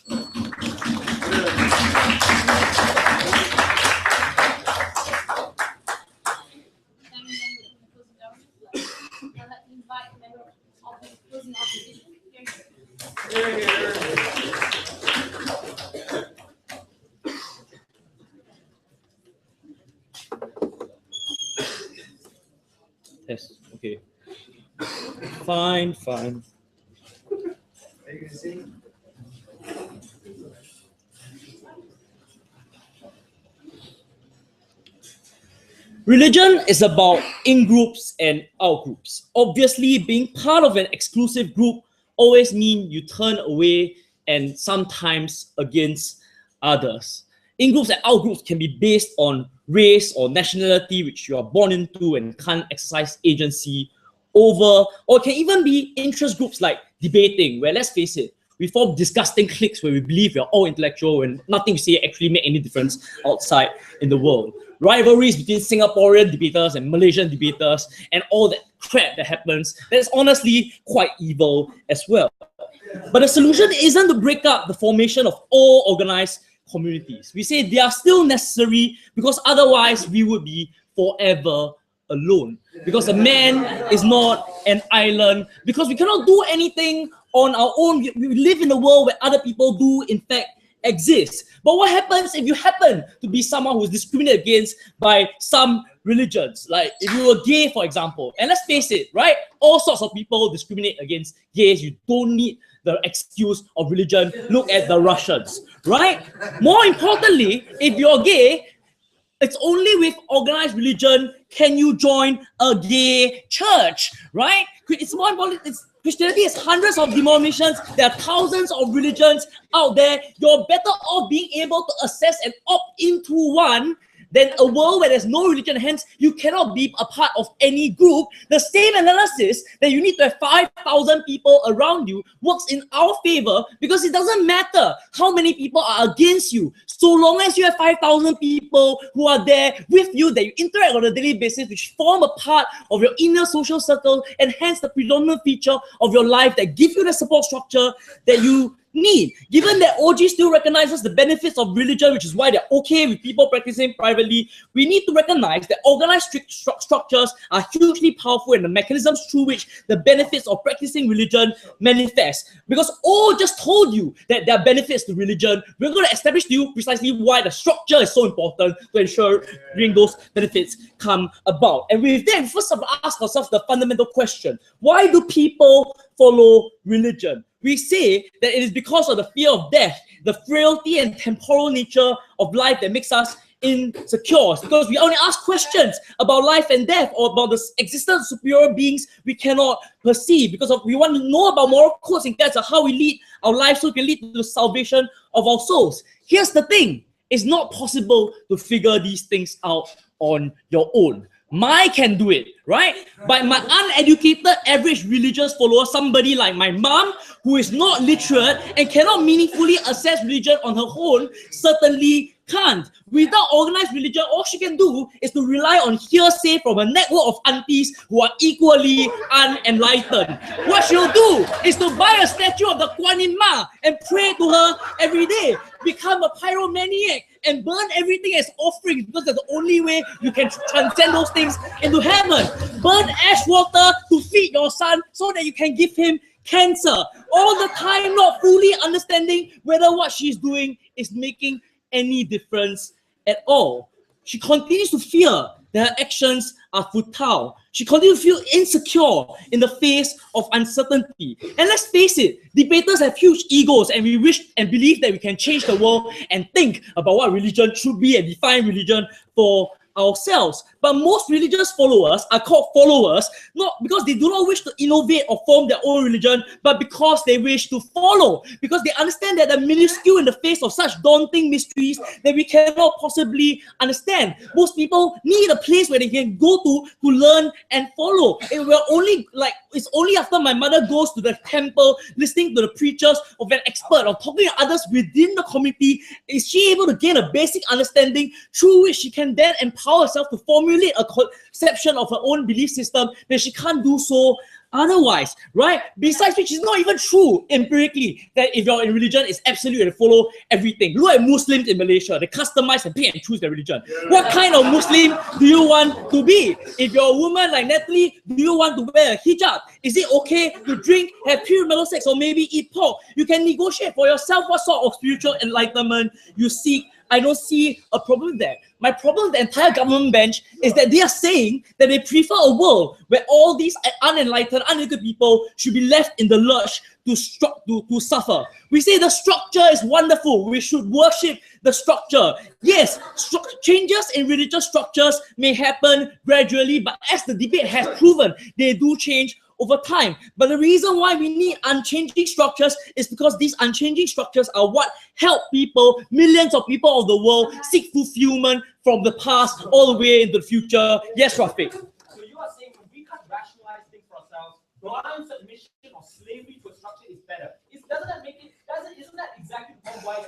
Yes, okay. Fine. Religion is about in-groups and out-groups. Obviously, being part of an exclusive group always means you turn away and sometimes against others. In-groups and out-groups can be based on race or nationality, which you are born into and can't exercise agency over, or it can even be interest groups like debating, where, let's face it, we form disgusting cliques where we believe we're all intellectual and nothing we say actually make any difference outside in the world. Rivalries between Singaporean debaters and Malaysian debaters and all that crap that happens, that is honestly quite evil as well. But the solution isn't to break up the formation of all organized communities. We say they are still necessary because otherwise we would be forever alone. Because a man is not an island, because we cannot do anything on our own. We live in a world where other people do in fact exist. But what happens if you happen to be someone who is discriminated against by some religions? Like if you were gay, for example, and let's face it, right? All sorts of people discriminate against gays. You don't need the excuse of religion. Look at the Russians, right? More importantly, if you're gay, it's only with organized religion can you join a gay church, right? It's more important. Christianity has hundreds of denominations. There are thousands of religions out there. You're better off being able to access and opt into one than a world where there's no religion. Hence, you cannot be a part of any group. The same analysis that you need to have 5,000 people around you works in our favor, because it doesn't matter how many people are against you. So long as you have 5,000 people who are there with you, that you interact on a daily basis, which form a part of your inner social circle, and hence the predominant feature of your life that give you the support structure that you need. Given that OG still recognizes the benefits of religion, which is why they're okay with people practicing privately, we need to recognize that organized structures are hugely powerful and the mechanisms through which the benefits of practicing religion manifest. Because all just told you that there are benefits to religion, we're going to establish to you precisely why the structure is so important to ensure those benefits come about. And with that, we first have to ask ourselves the fundamental question: why do people follow religion? We say that it is because of the fear of death, the frailty and temporal nature of life that makes us insecure. It's because we only ask questions about life and death, or about the existence of superior beings we cannot perceive, because we want to know about moral codes and guides of how we lead our life so it can lead to the salvation of our souls. Here's the thing: it's not possible to figure these things out on your own. I can do it, right? But my uneducated average religious follower, somebody like my mom, who is not literate and cannot meaningfully assess religion on her own, certainly can't. Without organized religion, all she can do is to rely on hearsay from a network of aunties who are equally unenlightened. What she'll do is to buy a statue of the Kuan Yin Ma and pray to her every day, become a pyromaniac and burn everything as offerings, because that's the only way you can transcend those things into heaven. Burn ash water to feed your son so that you can give him cancer. All the time not fully understanding whether what she's doing is making any difference at all. She continues to fear that her actions are futile. She continues to feel insecure in the face of uncertainty. And let's face it, debaters have huge egos, and we wish and believe that we can change the world and think about what religion should be and define religion for ourselves. But most religious followers are called followers not because they do not wish to innovate or form their own religion, but because they wish to follow, because they understand that they're minuscule in the face of such daunting mysteries that we cannot possibly understand. Most people need a place where they can go to learn and follow. It's only after my mother goes to the temple, listening to the preachers of an expert or talking to others within the community, is she able to gain a basic understanding through which she can then empower herself to formulate a conception of her own belief system that she can't do so otherwise, right? Besides which, it's not even true empirically that if you're in religion, it's absolute and follow everything. Look at Muslims in Malaysia. They customize and pick and choose their religion. What kind of Muslim do you want to be? If you're a woman like Natalie, do you want to wear a hijab? Is it okay to drink, have premarital sex, or maybe eat pork? You can negotiate for yourself what sort of spiritual enlightenment you seek. I don't see a problem there. My problem with the entire government bench is that they are saying that they prefer a world where all these unenlightened, uneducated people should be left in the lurch to suffer. We say the structure is wonderful. We should worship the structure. Yes, changes in religious structures may happen gradually, but as the debate has proven, they do change over time. But the reason why we need unchanging structures is because these unchanging structures are what help people, millions of people of the world, seek fulfillment from the past all the way into the future. Yes, Rafiq. So you are saying we can't rationalize things for ourselves. Blind submission or slavery to a structure is better. Isn't that exactly why?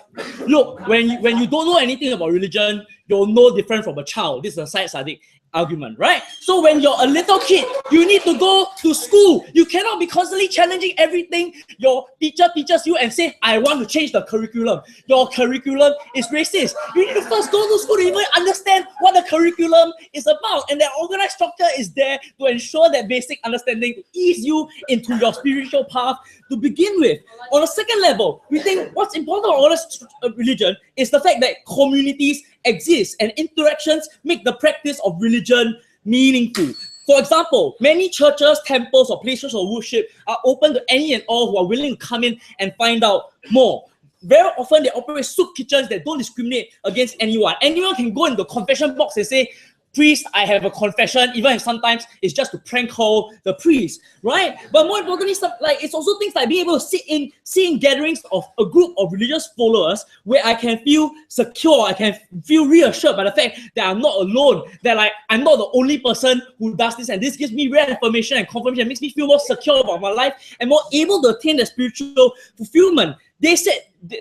Look, when you don't know anything about religion, you're no different from a child. This is a side-sided argument, right? So when you're a little kid, you need to go to school. You cannot be constantly challenging everything your teacher teaches you and say, I want to change the curriculum. Your curriculum is racist. You need to first go to school to even understand what the curriculum is about. And the organized structure is there to ensure that basic understanding, to ease you into your spiritual path to begin with. On a second level, we think what's important about organized religion is the fact that communities exist and interactions make the practice of religion meaningful. For example, many churches, temples, or places of worship are open to any and all who are willing to come in and find out more. Very often they operate soup kitchens that don't discriminate against anyone. Anyone can go in the confession box and say, priest, I have a confession, even if sometimes it's just to prank call the priest, right? But more importantly, it's also things like being able to sit in gatherings of a group of religious followers where I can feel secure, I can feel reassured by the fact that I'm not alone, that I'm not the only person who does this, and this gives me reaffirmation and confirmation, makes me feel more secure about my life and more able to attain the spiritual fulfillment. They said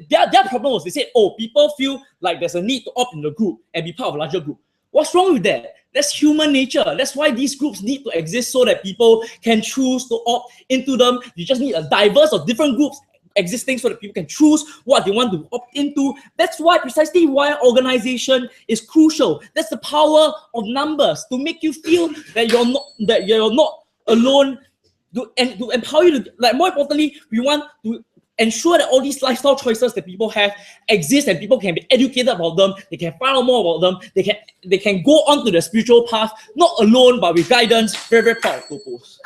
their problem was, they said, oh, people feel like there's a need to opt in the group and be part of a larger group. What's wrong with that? That's human nature. That's why these groups need to exist so that people can choose to opt into them. You just need a diverse of different groups existing so that people can choose what they want to opt into. That's precisely why organization is crucial. That's the power of numbers, to make you feel that you're not alone, to empower you to, like, more importantly, we want to ensure that all these lifestyle choices that people have exist and people can be educated about them, they can find out more about them, they can go on to the spiritual path, not alone but with guidance. Very, very proud to propose.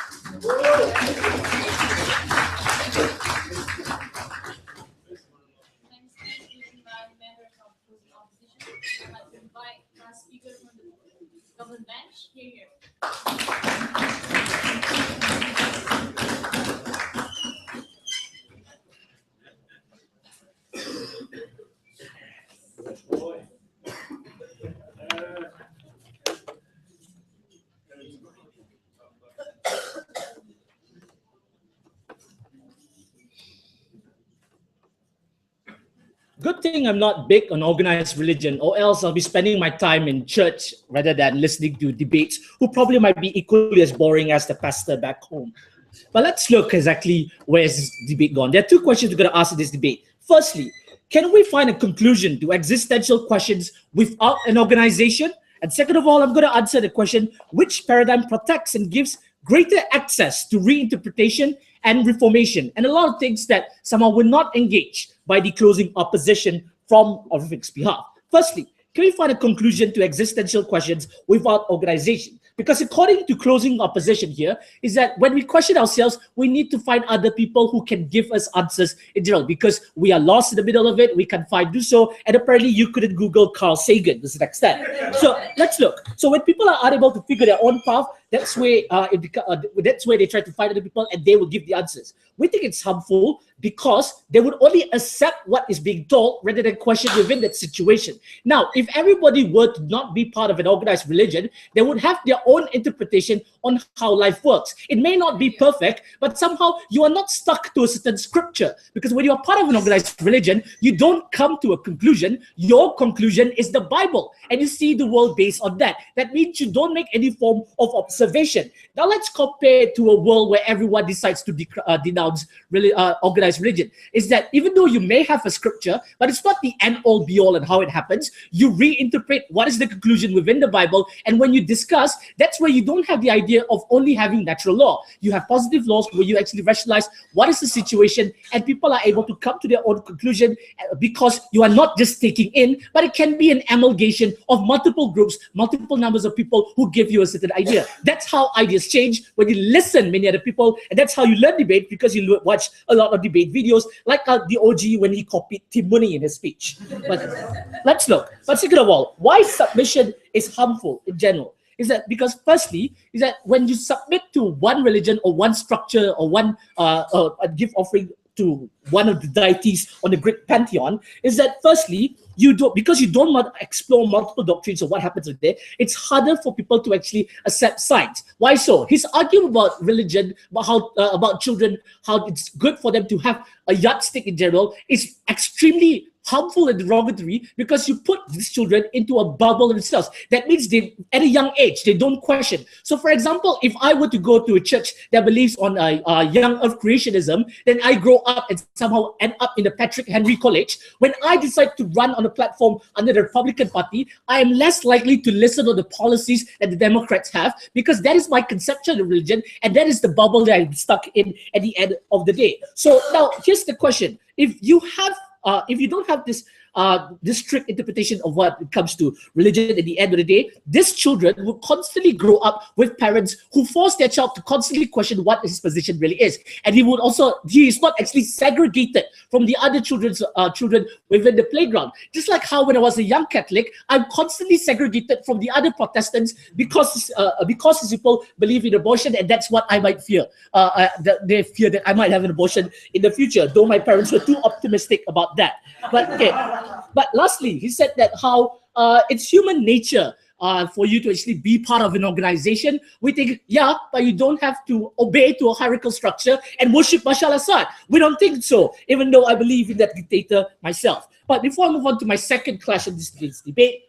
Government bench, here. Good thing I'm not big on organized religion, or else I'll be spending my time in church rather than listening to debates, who probably might be equally as boring as the pastor back home. But let's look exactly where is this debate gone. There are two questions we're going to ask in this debate. Firstly, can we find a conclusion to existential questions without an organization? And second of all, I'm going to answer the question, which paradigm protects and gives greater access to reinterpretation and reformation, and a lot of things that somehow were not engaged by the closing opposition from Rafiq's behalf. Firstly, can we find a conclusion to existential questions without organization? Because according to closing opposition here, is that when we question ourselves, we need to find other people who can give us answers in general, because we are lost in the middle of it, we can't do so, and apparently you couldn't Google Carl Sagan to this extent. So let's look. So when people are unable to figure their own path, that's where they try to find other people and they will give the answers. We think it's harmful because they would only accept what is being told rather than question within that situation. Now, if everybody were to not be part of an organized religion, they would have their own interpretation on how life works. It may not be perfect, but somehow you are not stuck to a certain scripture, because when you are part of an organized religion, you don't come to a conclusion. Your conclusion is the Bible, and you see the world based on that. That means you don't make any form of observation. Now let's compare it to a world where everyone decides to denounce organized religion. Is that even though you may have a scripture, but it's not the end all be all and how it happens, you reinterpret what is the conclusion within the Bible, and when you discuss, that's where you don't have the idea of only having natural law. You have positive laws where you actually rationalize what is the situation, and people are able to come to their own conclusion, because you are not just taking in, but it can be an amalgamation of multiple groups, multiple numbers of people who give you a certain idea. That's how ideas change, when you listen many other people, and that's how you learn debate, because you watch a lot of debate videos, like the OG when he copied Tim Mooney in his speech. But let's look. But second of all, why submission is harmful in general? Is that because firstly, is that when you submit to one religion or one structure or one a gift offering to one of the deities on the Greek pantheon, is that firstly, because you don't want to explore multiple doctrines of what happens in there, it's harder for people to actually accept science. Why so? His argument about religion, about how about children, how it's good for them to have a yardstick in general, is extremely harmful and derogatory, because you put these children into a bubble themselves. That means they, at a young age, they don't question. So for example, if I were to go to a church that believes on young earth creationism, then I grow up and somehow end up in the Patrick Henry College. When I decide to run on a platform under the Republican Party, I am less likely to listen to the policies that the Democrats have, because that is my conception of religion, and that is the bubble that I'm stuck in at the end of the day. So now here's the question. If you don't have this strict interpretation of what it comes to religion at the end of the day, these children will constantly grow up with parents who force their child to constantly question what his position really is. And he is not actually segregated from the other children within the playground. Just like how when I was a young Catholic, I'm constantly segregated from the other Protestants because these people believe in abortion, and that's what I might fear. They fear that I might have an abortion in the future, though my parents were too optimistic about that. But okay. But lastly, he said that how it's human nature for you to actually be part of an organization. We think, yeah, but you don't have to obey to a hierarchical structure and worship Bashar al-Assad. We don't think so, even though I believe in that dictator myself. But before I move on to my second clash in this debate,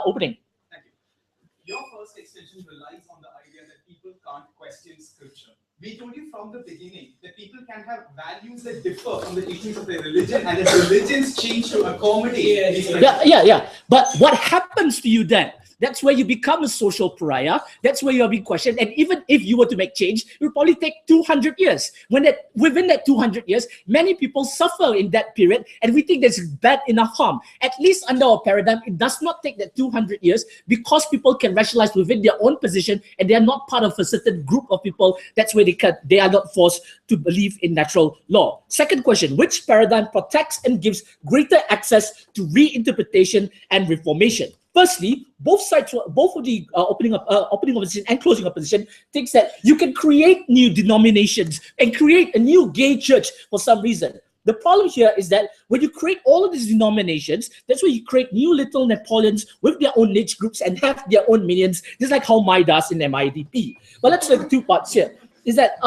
opening. Thank you. Your first extension relies on the idea that people can't question scripture. we told you from the beginning that people can have values that differ from the teachings of their religion, and that religions change to accommodate these Yeah. But what happens to you then? That's where you become a social pariah. That's where you are being questioned. And even if you were to make change, it will probably take 200 years. Within that 200 years, many people suffer in that period, and we think that's bad enough harm. At least under our paradigm, it does not take that 200 years because people can rationalize within their own position, and they are not part of a certain group of people. That's where they are not forced to believe in natural law. Second question: which paradigm protects and gives greater access to reinterpretation and reformation? Firstly, both of the opening opposition and closing opposition thinks that you can create new denominations and create a new gay church for some reason. The problem here is that when you create all of these denominations, that's where you create new little Napoleons with their own niche groups and have their own minions, just like how Mai does in MIDP. But let's look at two parts here. Is that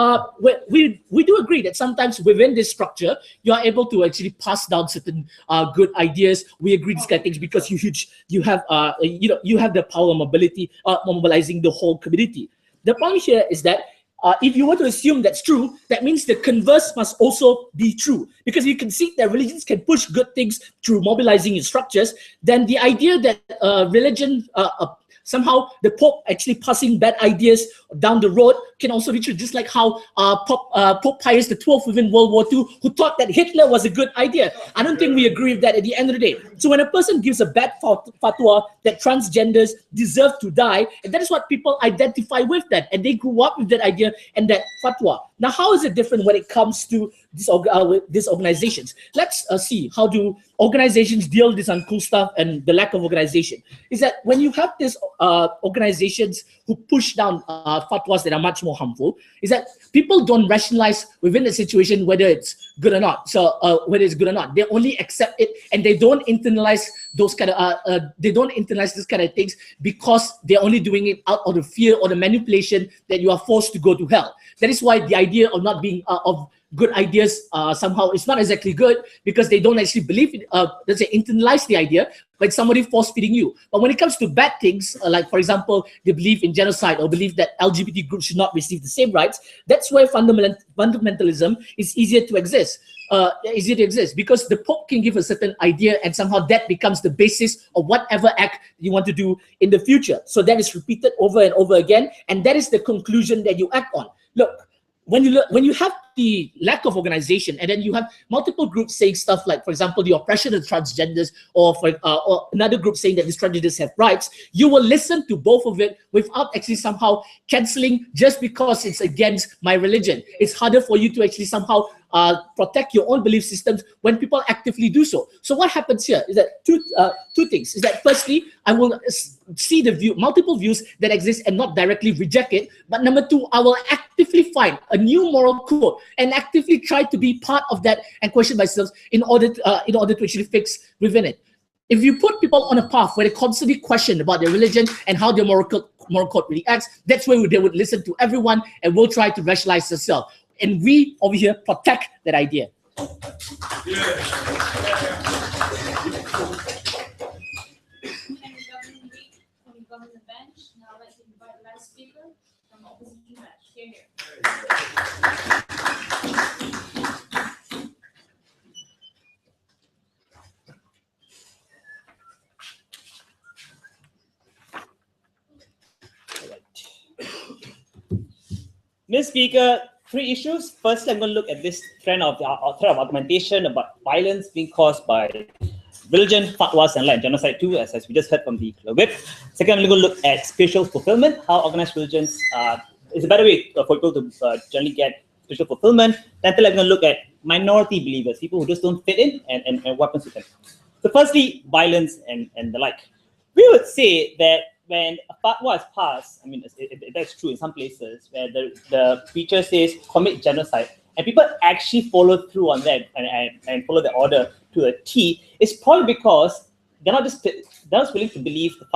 we do agree that sometimes within this structure, you are able to actually pass down certain good ideas. We agree these kind of things because you have the power of mobility, mobilizing the whole community. The problem here is that if you were to assume that's true, that means the converse must also be true. Because you can see that religions can push good things through mobilizing its structures, then the idea that religion somehow the Pope actually passing bad ideas down the road can also be true, just like how Pope Pius XII within World War II, who thought that Hitler was a good idea. I don't think we agree with that at the end of the day. So when a person gives a bad fatwa that transgenders deserve to die, and that is what people identify with that, and they grew up with that idea and that fatwa. Now, how is it different when it comes to these organizations? Let's see, how do organizations deal with this uncool stuff and the lack of organization? Is that when you have these organizations who push down fatwas that are much more harmful, is that people don't rationalize within the situation whether it's good or not. So whether it's good or not, they only accept it, and they don't internalize those kind of this kind of things because they're only doing it out of the fear or the manipulation that you are forced to go to hell. That is why the idea of not being of good ideas somehow it's not exactly good, because they don't actually believe in, let's say, internalize the idea, but it's somebody force feeding you. But when it comes to bad things, like for example, they believe in genocide or believe that LGBT groups should not receive the same rights, that's where fundamentalism is easier to exist. Because the Pope can give a certain idea, and somehow that becomes the basis of whatever act you want to do in the future. So that is repeated over and over again, and that is the conclusion that you act on. Look, when you have the lack of organization, and then you have multiple groups saying stuff like, for example, the oppression of transgenders, or another group saying that these transgenders have rights, you will listen to both of it without actually somehow canceling just because it's against my religion. It's harder for you to actually somehow protect your own belief systems when people actively do so. So what happens here is that two things. Is that firstly, I will see the multiple views that exist and not directly reject it. But number two, I will actively find a new moral code and actively try to be part of that and question myself in order to actually fix within it. If you put people on a path where they constantly question about their religion and how their moral code really acts, that's where they would listen to everyone and will try to rationalize themselves. And we over here protect that idea. Mr. Speaker, three issues. First, I'm going to look at this trend of argumentation about violence being caused by religion, fatwas, and genocide too, as we just heard from the whip. Second, I'm going to look at spiritual fulfillment, how organized religions is a better way for people to generally get spiritual fulfillment. Then I'm going to look at minority believers, people who just don't fit in, and what happens with them. So firstly, violence and the like. We would say that when a fatwa is passed, I mean, that's true in some places where the preacher says commit genocide, and people actually follow through on that and follow the order to a T, it's probably because they're not willing to believe the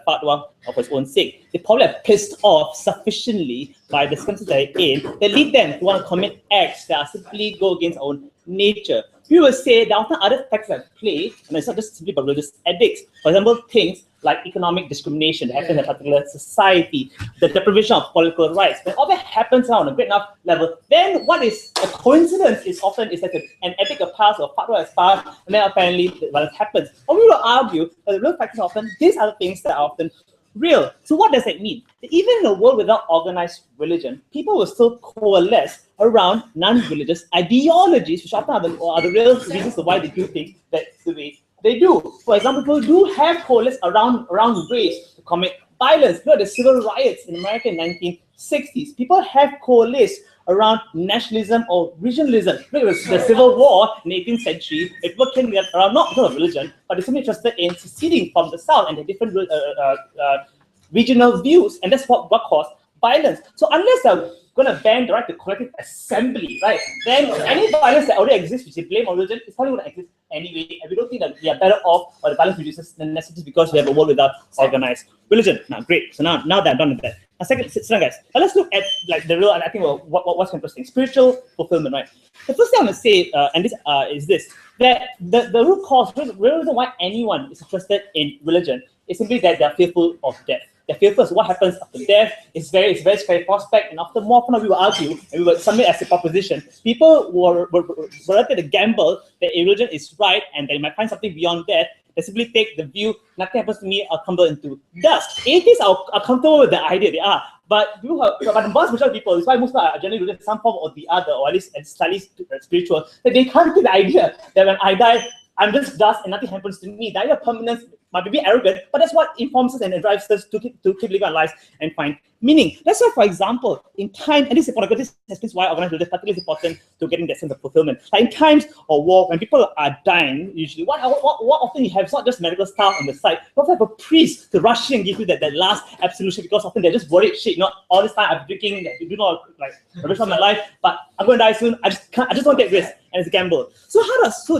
fatwa of his own sake. They probably are pissed off sufficiently by the circumstances they're in that lead them to want to commit acts that simply go against our own nature. We will say there are often other factors at play, and it's not just simply about religious ethics. For example, things like economic discrimination that happens in a particular society, the deprivation of political rights. When all that happens now on a great enough level, then what is a coincidence is often is like an epic has passed or fatwa has passed, and then apparently violence happens. Or we will argue that the real factors often, these are the things that are often real. So what does that mean? Even in a world without organized religion, people will still coalesce around non-religious ideologies, which often are the real reasons why they do things that's the way they do. For example, people do have coalesced around race to commit violence. Look at the civil riots in America in 1960s. People have coalesced around nationalism or regionalism. Look at the Civil War in the 18th century. People came around not because of religion, but they're simply interested in seceding from the South and the different regional views, and that's what caused violence. So unless they're going to ban the right to collective assembly, right, then any violence that already exists, which they blame on religion, is probably going to exist anyway, and we don't think that we are better off or the violence reduces necessity because we have a world without organized religion. Now, great. So now that I'm done with that. Second, guys, let's look at like the real, and I think what's interesting, spiritual fulfillment, right? The first thing I'm going to say, and this is this, that the root cause, the real reason why anyone is interested in religion is simply that they're fearful of death. They're fearful of what happens after death. It's very scary prospect, and after more often we will argue and we will submit as a proposition. People were related to gamble that a religion is right and they might find something beyond death. They simply take the view, nothing happens to me, I'll crumble into dust. Atheists are comfortable with the idea, they are. But the vast majority of people, this is why Muslims are generally religious some form or the other, or at least slightly spiritual, that they can't take the idea that when I die, I'm just dust and nothing happens to me. The idea of permanence might be arrogant, but that's what informs us and drives us to keep living our lives and find meaning. Let's say, for example, in time, and this is important, this explains why organized religion is important to getting that sense of fulfillment. Like in times of war, when people are dying, usually, what often you have is not just medical staff on the side, you also have a priest to rush in and give you that last absolution, because often they're just worried, shit, not all this time I'm drinking, you know, like the rest of my life, but I'm going to die soon, I just don't take risk, and it's a gamble. So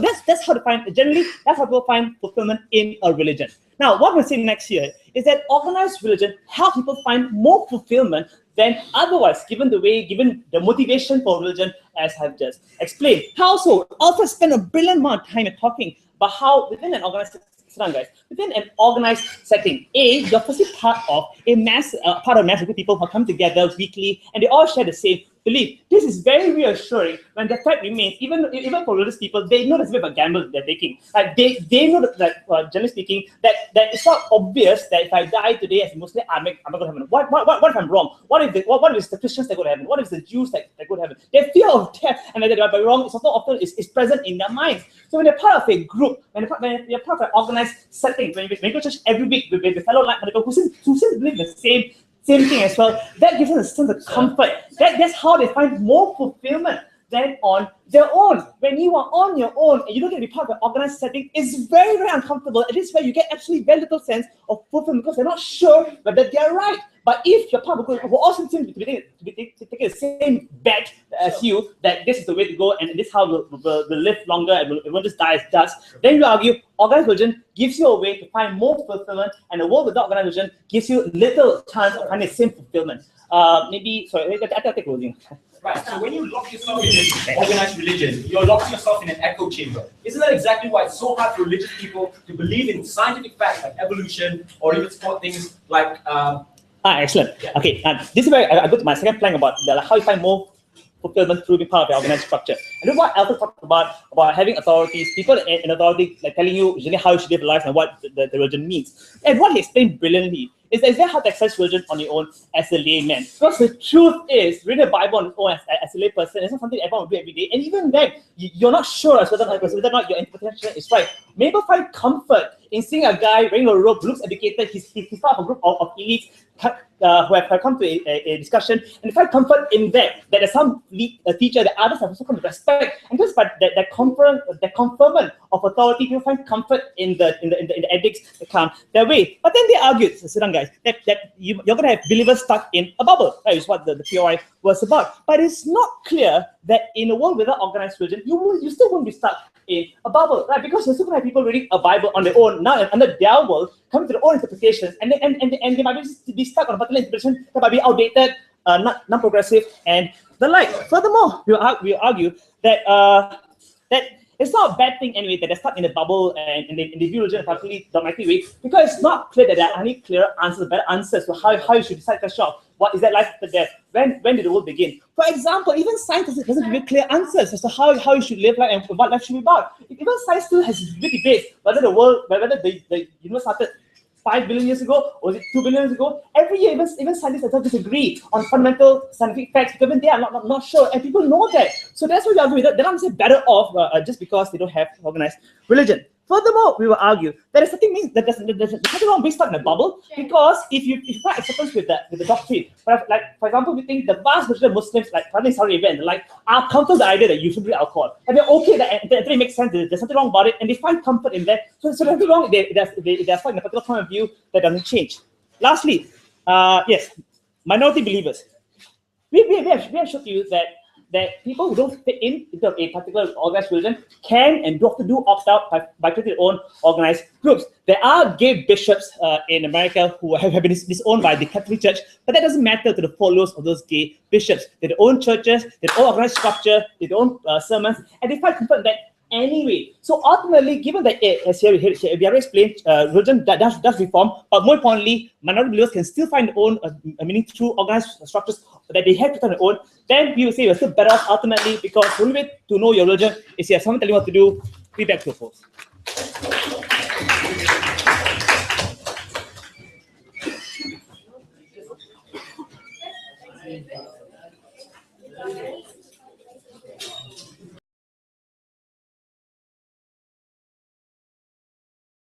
that's how to find, generally, that's how people find fulfillment in a religion. Now, what we'll see next year is that organized religion helps people find more fulfillment than otherwise, given the motivation for religion, as I've just explained. How Alfred spent a brilliant amount of time talking about how within an organized setting, you're firstly part of a mass group of people who come together weekly, and they all share the same belief. This is very reassuring when the fact remains, even for religious people, they know there's a bit of a gamble they're taking. Like they know that generally speaking, that it's not obvious that if I die today as a Muslim, I'm not going to heaven. What if I'm wrong? What if the Christians that go to heaven? What if the Jews that go to heaven? Their fear of death and that they might be wrong is often present in their minds. So when they're part of a group, when you're part of an organized setting, when you go to church every week with fellow like-minded people who seem to believe the same thing as well, that gives them a sense of comfort. That's how they find more fulfillment than on their own. When you are on your own and you don't get to be part of an organized setting, it's very, very uncomfortable. And this is where you get absolutely very little sense of fulfillment because they're not sure whether they're right. But if you're part of a group who also seem to be taking the same bet as you, that this is the way to go and this is how we'll live longer and we won't just die as dust, then you argue organized religion gives you a way to find more fulfillment, and a world without organized religion gives you little chance of finding the same fulfillment. I'll take closing. Right, so when you lock yourself in an organized religion, you're locking yourself in an echo chamber. Isn't that exactly why it's so hard for religious people to believe in scientific facts like evolution or even support things like... excellent. Yeah. Okay, this is where I go to my second plank about how you find more fulfillment through being part of the organized structure. And this is what Alfred talked about having authorities, people in authority like telling you usually how you should live life and what the religion means. And what he explained brilliantly is that it's very hard to access religion on your own as a layman. Because the truth is, reading the Bible on its own as a layperson is not something everyone will do every day. And even then, you're not sure as whether or not your interpretation is right. Maybe find comfort in seeing a guy wearing a robe, looks educated, he's part of a group of elites who have come to a discussion, and find comfort in that there's some teacher that others have also come to respect, and just by that conferment of authority, people find comfort in the ethics that come their way. But then they argued, so sit down guys, that you're going to have believers stuck in a bubble. That is what the POI was about. But it's not clear that in a world without organized religion, you still won't be stuck in a bubble, right? Because you're still going to have people reading a Bible on their own, now under their world, coming to their own interpretations, and they might be stuck on a particular interpretation that might be outdated, non-progressive, and the like. Furthermore, we argue that It's not a bad thing anyway that they're stuck in a bubble and they view religion in a particularly dogmatic way, because it's not clear that there are any clearer answers, better answers to how you should decide question of what is that life after death, when did the world begin. For example, even science doesn't give you clear answers as to how you should live life and what life should be about. Even science still has big debates whether the universe started 5 billion years ago, or was it 2 billion years ago? Every year, even scientists themselves disagree on fundamental scientific facts, because even they are not sure, and people know that. So that's why we argue that they're not better off just because they don't have organized religion. Furthermore, we will argue that there's nothing wrong being stuck in a bubble, because if you find acceptance with the doctrine, like for example, we think the vast majority of Muslims, like Saudi Arabia and the like, are counter to the idea that you should drink alcohol, and they're okay that makes sense. There's nothing wrong about it, and they find comfort in that. So there's nothing wrong. They're stuck in a particular point of view that doesn't change. Lastly, yes, minority believers. We have showed you that people who don't fit into a particular organized religion can and do have to opt out by creating their own organized groups. There are gay bishops in America who have been disowned by the Catholic Church, but that doesn't matter to the followers of those gay bishops. They have their own churches, they have their own organized structure, they have their own sermons, and they find comfort in that anyway. So ultimately, given that, as here we already explained, religion does reform, but more importantly, minority believers can still find their own meaning through organized structures that they have to on their own. Then we will say you're still better off ultimately, because the only way to know your religion is you have someone telling you what to do. Be back to a post.